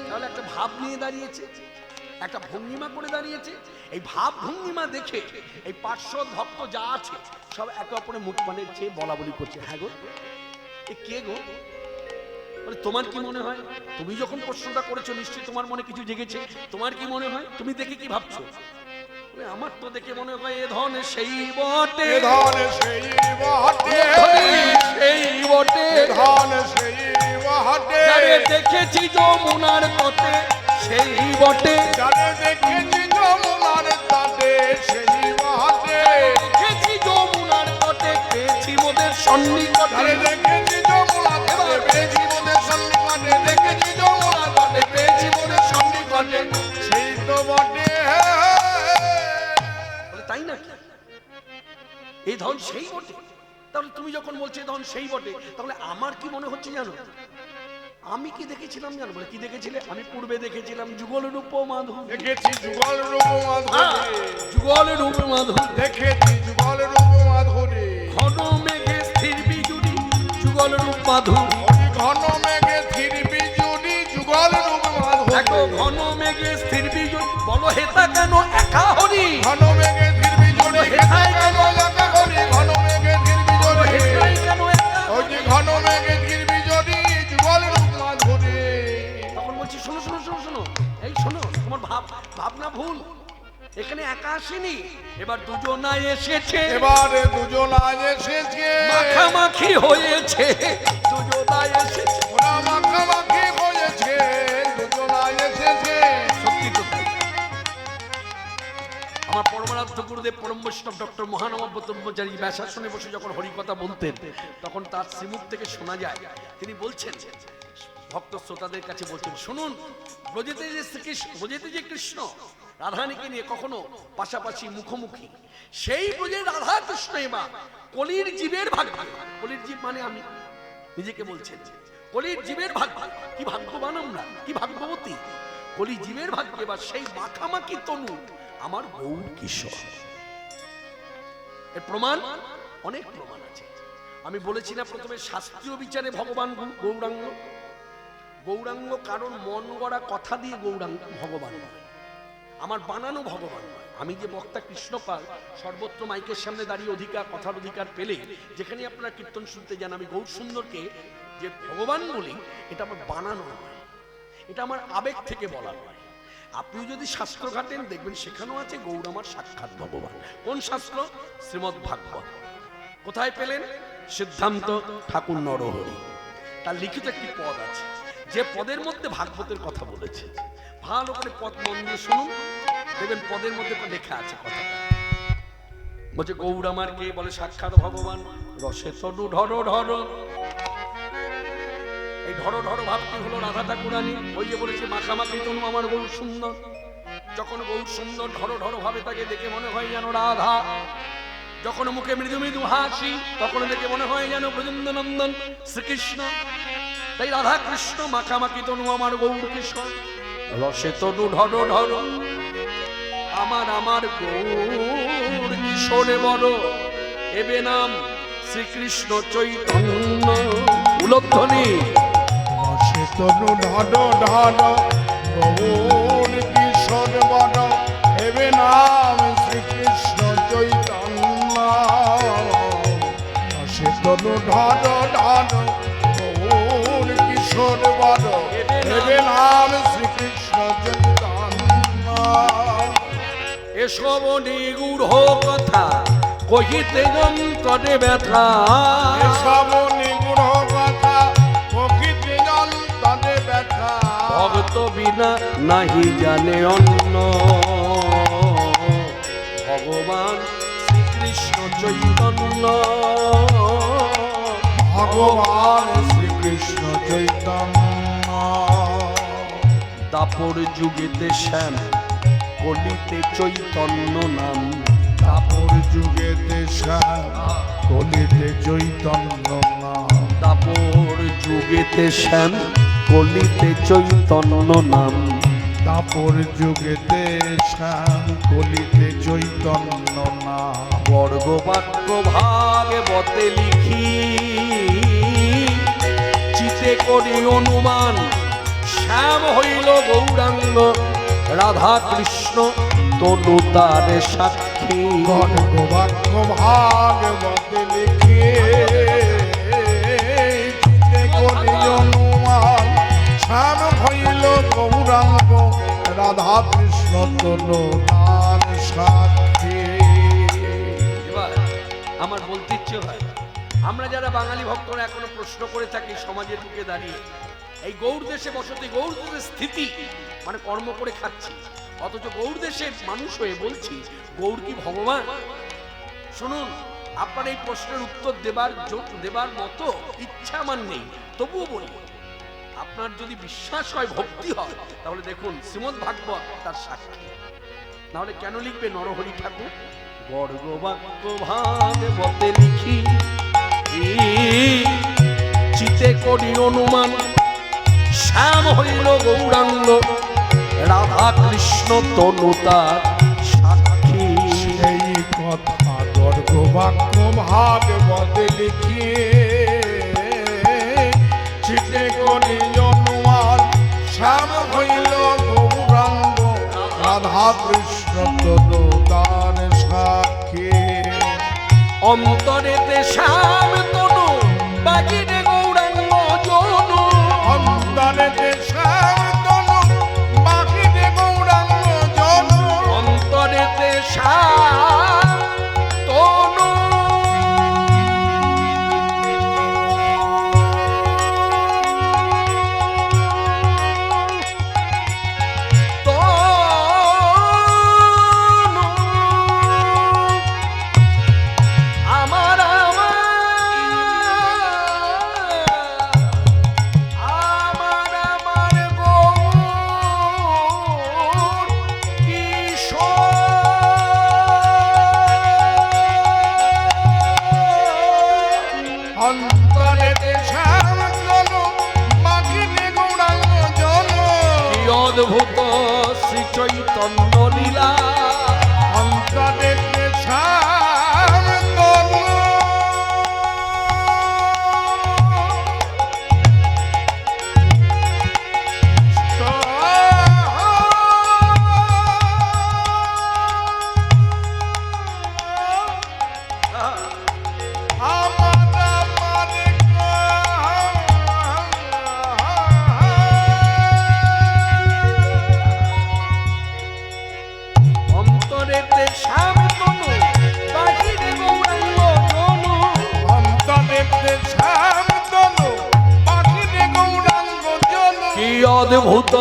S1: তাহলে একটা ভাব নিয়ে দাঁড়িয়েছে, একটা ভঙ্গিমা করে দাঁড়িয়েছে। এই ভাব ভঙ্গিমা দেখে এই পার্শ্বদ ভক্ত যা আছে সব একে অপরের মুখ পানে চেয়ে বলা বলি করছে, হ্যাঁ গো এ কে গো? বলে তোমার কি মনে হয়? তুমি যখন প্রশ্নটা করেছো নিশ্চয়ই তোমার মনে কিছু জেগেছে। তোমার কি মনে হয়? তুমি দেখে কি ভাবছো? বলে আমার তো দেখে মনে হয় এ ধন সেই বটে,
S2: এ ধন সেই বটে,
S1: সেই বটে,
S2: এ ধন সেই বটে,
S1: যারে দেখেছি যমুনার তটে সেই বটে,
S2: যারে দেখেছি যমুনার তটে সেই বটে,
S1: দেখেছি যমুনার তটে পেয়েছি মোদের সন্নিকটে,
S2: যারে দেখেছি যমুনার তটে পেয়েছি মোদের সন্নিকটে, দেখেছি যমুনার তটে পেয়েছি মোদের সন্নিকটে, সেই তো বটে।
S1: বলে তাই নাকি? এই ধন সেই বটে? তাহলে তুমি যখন বলছো এই ধন সেই বটে, তাহলে আমার কি মনে হচ্ছে জানো? আমি কি দেখেছিলাম জানো? বলে কি দেখেছিলে? আমি পূর্বে দেখেছিলাম যুগল রূপ মাধুরী,
S2: দেখেছি যুগল রূপ মাধুরী,
S1: যুগল রূপ মাধুরী,
S2: দেখেছি যুগল রূপ মাধুরী,
S1: ঘন মেঘে স্থির বিজুড়ি যুগল রূপ মাধুরী,
S2: ঘন মেঘে স্থির বিজুড়ি যুগল রূপ মাধুরী,
S1: দেখো ঘন মেঘে স্থির বিজুড়ি, বলো হেতা কেন একা হরি?
S2: ঘন মেঘে স্থির বিজুড়ি হেথায় কেন একা হরি, ঘন মেঘে স্থির বিজুড়ি,
S1: হেতাই কেন একা?
S2: ওই যে ঘন মেঘে স্থির বিজুড়ি যুগল রূপ মাধুরী।
S1: তখন বলছি শোনো শোনো শোনো শোনো, এই শোনো, তোমার ভাবনা ভুল। এখানে একা আসেনি, এবার দুজনাই এসেছে,
S2: এবারে দুজনায় এসেছে,
S1: মাখামাখি হয়েছে, দুজনাই এসেছে।
S2: ওরা মাখামাখি হয়েছে, দুজনায় এসেছে।
S1: সত্যি তো তাই। আমার পরমারাধ্য গুরুদেব পরম বৈষ্ণব ডক্টর মহানবব্য ব্রহ্মচারী ব্যাসাসনে বসে যখন হরিকথা বলতেন, তখন তার শ্রীমুখ থেকে শোনা যায় তিনি বলছেন, ভক্ত শ্রোতাদের কাছে বলছেন, শুনুন, ব্রজেতে যে শ্রীকৃষ্ণ, ব্রজেতে যে কৃষ্ণ রাধারানীকে নিয়ে কখনো পাশাপাশি মুখোমুখি, সেই ব্রজের রাধা কৃষ্ণ এবার কলির জীবের ভাগ্য, কলির জীব মানে আমি নিজেকে বলছেন, কলির জীবের ভাগ্য, কি ভাগ্যবান আমরা, কি ভাগ্যবতী, কলি জীবের ভাগ্যে এবার সেই মাখামাখি তনু আমার গৌর কিশোর। এর প্রমাণ অনেক প্রমাণ আছে। আমি বলেছি না প্রথমে শাস্ত্রীয় বিচারে ভগবান গৌরাঙ্গ, গৌরাঙ্গ কারণ মন গড়া কথা দিয়ে গৌরাঙ্গ ভগবান নয়, আমার বানানো ভগবান নয়। আমি যে বক্তা কৃষ্ণপাল সর্বত্র মাইকের সামনে দাঁড়িয়ে অধিকার কথার অধিকার পেলে যেখানে আপনারা কীর্তন শুনতে যান, আমি গৌর সুন্দরকে যে ভগবান বলি, এটা আমার বানানো নয়, এটা আমার আবেগ থেকে বলা নয়। আপনি যদি শাস্ত্র ঘাটেন দেখবেন সেখানেও আছে গৌর আমার সাক্ষাৎ ভগবান। কোন শাস্ত্র? শ্রীমদ্ ভাগবত। কোথায় পেলেন? সিদ্ধান্ত ঠাকুর নরহরি, তার লিখিত একটি পদ আছে, যে পদের মধ্যে ভাগবতের কথা বলেছে। ভালো করে পদ মন দিয়ে শুনুন, দেখবেন পদের মধ্যে লেখা আছে কথাটা। বলছে গৌর আমার কে? বলে সাক্ষাৎ ভগবান, রসে তনু ঢর ঢর। এই ঢড় ঢড় ভাবটি হলো রাধা ঠাকুরানী। ওই যে বলেছে মাখামাখি তনু আমার গৌর সুন্দর। যখন গৌর সুন্দর ঢড় ঢড় ভাবে তাকে দেখে মনে হয় যেন রাধা, যখন মুখে মৃদু মৃদু হাসি তখন দেখে মনে হয় যেন ব্রজেন্দ্র নন্দন শ্রীকৃষ্ণ। তাই রাধা কৃষ্ণ মাখামাখি তনু আমার গৌর কৃষ্ণ, রসে তনু ঢড় ঢড় আমার আমার গৌর কিশোরে বড়, এবে নাম শ্রীকৃষ্ণ চৈতন্য। উলধ্বনি
S2: রসে তনু ঢড ঢড গৌর কিশোর বড়, হেবে নাম শ্রীকৃষ্ণ চৈতন্য। রসে তনু ঢড ঢড গৌর কিশোর বড়, হেবে নাম শ্রীকৃষ্ণ চৈতন্য।
S1: এসব নিগুঢ় কথা কহিতে যন্তরে ব্যথা,
S2: এসব নিগুঢ় কথা কহিতে যন্তরে ব্যথা।
S1: ভক্ত বিনা নাহি জানে অন্য, ভগবান শ্রীকৃষ্ণ চৈতন্য।
S2: ভগবান শ্রীকৃষ্ণ চৈতন্য।
S1: দাপর যুগেতে শ্যাম, কলিতে চৈতন্য নাম।
S2: দাপর যুগেতে শ্যাম, কলিতে চৈতন্য নাম।
S1: দাপর যুগেতে শ্যাম, কলিতে চৈতন্য নাম।
S2: দাপর যুগেতে শ্যাম, কলিতে চৈতন্য নাম।
S1: বর্গ বাক্য ভাগবতে লিখি, চিতে করি অনুমান, শ্যাম হইল গৌরাঙ্গ, রাধা কৃষ্ণ তনু তার সাক্ষী।
S2: বর্গ বাক্য ভাগবতে লিখি, শ্যাম হইল গৌরাঙ্গ রাধা কৃষ্ণ তনু তার সাক্ষী।
S1: এবার আমার বলতে ইচ্ছে হয়, আমরা যারা বাঙালি ভক্তরা এখনো প্রশ্ন করে থাকি সমাজের বুকে দাঁড়িয়ে, এই গৌড় দেশে বসতি, গৌড় দেশের স্থিতি মানে কর্ম করে খাচ্ছি, অথচ গৌড় দেশের মানুষ হয়ে বলছি গৌড় কি ভগবান? শুনুন, আপনার এই প্রশ্নের উত্তর দেবার মতো ইচ্ছা আমার নেই, তবুও বলি, আপনার যদি বিশ্বাস হয়, ভক্তি হয়, তাহলে দেখুন শ্রীমদ্ ভাগবত তার সাক্ষী। নাহলে কেন লিখবে নরহরি ঠাকুর? বর্গ বাক্য ভাগবতে লিখি, চিতে করি অনুমান, শ্যাম হইল গৌরাঙ্গ রাধা কৃষ্ণ তনু তার সাক্ষী।
S2: এই কথা গর্গ বাক্য ভাগবতে লিখি, চিতে করি অনুমান, শ্যাম হইল গৌরাঙ্গ রাধা কৃষ্ণ তনু তার সাক্ষী।
S1: অন্তরেতে শ্যাম তনু বাজিরে গৌরাঙ্গ জনু,
S2: অন্তরেতে শ্যাম তনু বাজিরে গৌরাঙ্গ জনু,
S1: অন্তরেতে শ্যাম তনু
S2: অন্তরেতে শ্যাম তনু বাজিরে গৌরাঙ্গ জনু,
S1: অদ্ভুত শ্রী চৈতন্য লীলা।
S2: অন্তরেতে শ্যাম তনু
S1: অন্তরেতে শ্যাম তনু বাহিরে গৌরাঙ্গ জনু,
S2: অন্তরেতে শ্যাম তনু বাজিরে গৌরাঙ্গ জনু।
S1: কি অদ্ভুত,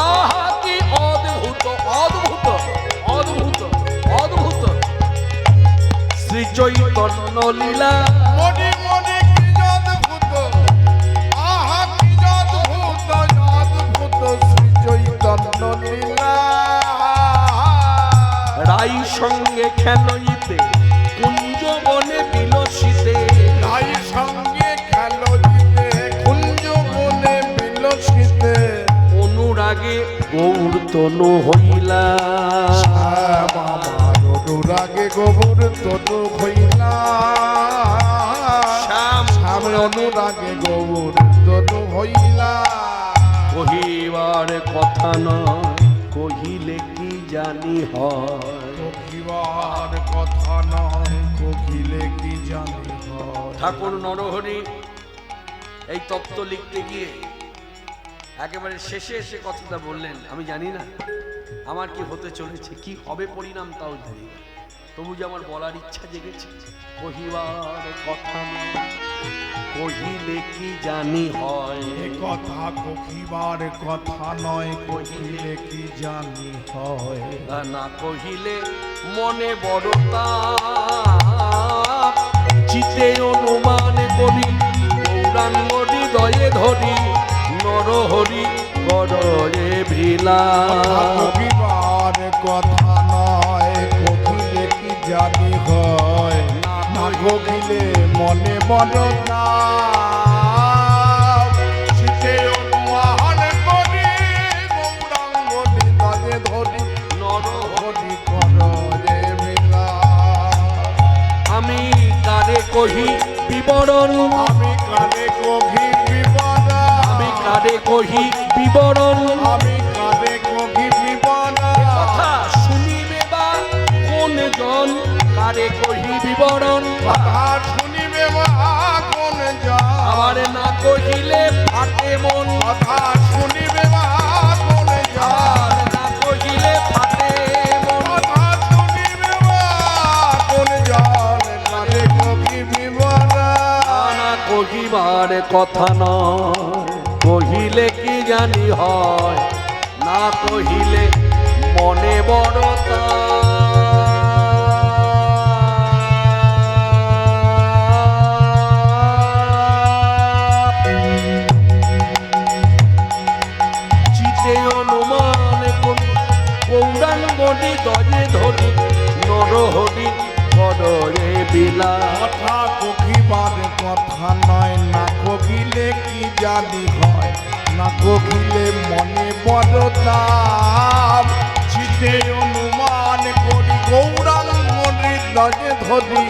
S1: আহা কি অদ্ভুত, অদ্ভুত অদ্ভুত অদ্ভুত শ্রী চৈতন্য লীলা।
S2: মনে মনে কি অদ্ভুত, আহা কি অদ্ভুত, অদ্ভুত শ্রী চৈতন্য লীলা।
S1: রাই সঙ্গে খেলইতে কুঞ্জ বনে বিলসিতে,
S2: রাই সঙ্গে খেলো জিতে কুঞ্জ বনে বিলসিতে,
S1: অনুরাগে গৌর তনু হইলা।
S2: শ্যাম আমার অনুরাগে গোবর তনু হইলা,
S1: শ্যাম
S2: শ্যাম অনুরাগে গোবর তনু হইলা।
S1: কহিবার কথা নয়, কহিলে কি জানি হয়।
S2: কহিবার কথা নয়, কহিলে কি জানি হয়।
S1: ঠাকুর নরহরি এই তত্ত্ব লিখতে গিয়ে একেবারে শেষে এসে কথাটা বললেন, আমি জানি না আমার কি হতে চলেছে, কি হবে পরিণাম তাও জানি না, তবু যে আমার বলার ইচ্ছা জেগেছে। কহিবার কথা নয়, কহিলে কি জানি হয়।
S2: এ কথা কহিবার কথা নয়, কহিলে কি জানি হয়।
S1: না কহিলে মনে বড় তাপ, চিতে অনুমান করি গৌরাঙ্গ হৃদয়ে ধরি, নরহরি করয়ে ভিলা।
S2: কহিবার কথা নয়, কহিলে কি জানি হয়। না কহিলে মনে বড় তাপ, চিতে অনুমান করি গৌরাঙ্গ হৃদয়ে ধরি,
S1: নরহরি
S2: করয়ে মিলা।
S1: আমি কারে কহি বিবরণ,
S2: আমি কানে কহি বিবরণ,
S1: আমি কারে কহি বিবরণ,
S2: আমি কানে কহি বিবরণ।
S1: কথা শুনিবে বা কোন জন, কারে কহি বিবরণ।
S2: কথা শুনিবে বা কোন জন,
S1: আবার না কহিলে ফাটে মন,
S2: কথা শুনিবে মা কোন
S1: আবার
S2: জান,
S1: না কহিলে ফাটে মন।
S2: কথা শুনিবে মা কোন জান, কানে কহিবে না।
S1: না কহিবার কথা নয়, কহিলে কি জানি হয়, না কহিলে মনে বড় তাপ। চিতে অনুমান করি গৌরাঙ্গনি দয়ে ধরি নরহরি কররে বিলা।
S2: কথা কহিবার কথা নয়, না কহিলে কি জানি হয়, না কহিলে মনে বড় তাপ। চিতে অনুমান করি গৌরাঙ্গ হৃদয়ে ধরি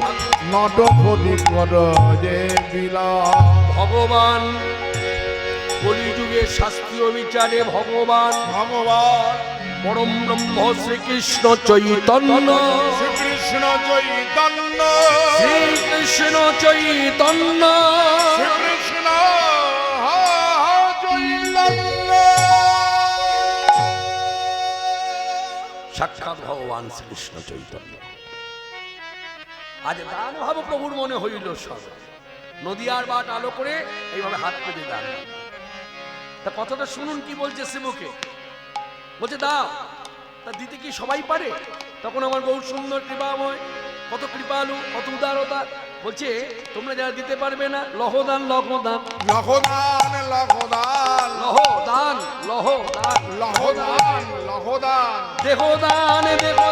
S2: নট করি কর যে বিলাপ।
S1: ভগবান কলিযুগে শাস্ত্রীয় বিচারে ভগবান
S2: ভগবান
S1: পরম ব্রহ্ম শ্রীকৃষ্ণ চৈতন্য,
S2: শ্রীকৃষ্ণ চৈতন্য,
S1: শ্রীকৃষ্ণ চৈতন্য
S2: শ্রীকৃষ্ণ চৈতন্য।
S1: সাক্ষাৎ ভগবান শ্রীকৃষ্ণ চৈতন্য। আজ দান ভাব প্রভুর মনে হইল সব, নদিয়ার বাট আলো করে এইভাবে হাত পেতে দান। তা কথাটা শুনুন কি বলছে শ্রীমুখে, বলছে দাও, তা দিতে কি সবাই পারে? তখন আমার বহু সুন্দর কৃপাময়, কত কৃপালু, কত উদারতা, বলছে তোমরা যারা দিতে পারবে না, লহদান লহদান
S2: লহদান লহদান
S1: লহদান লহদান
S2: লহদান লহদান
S1: দেহদান দেহদান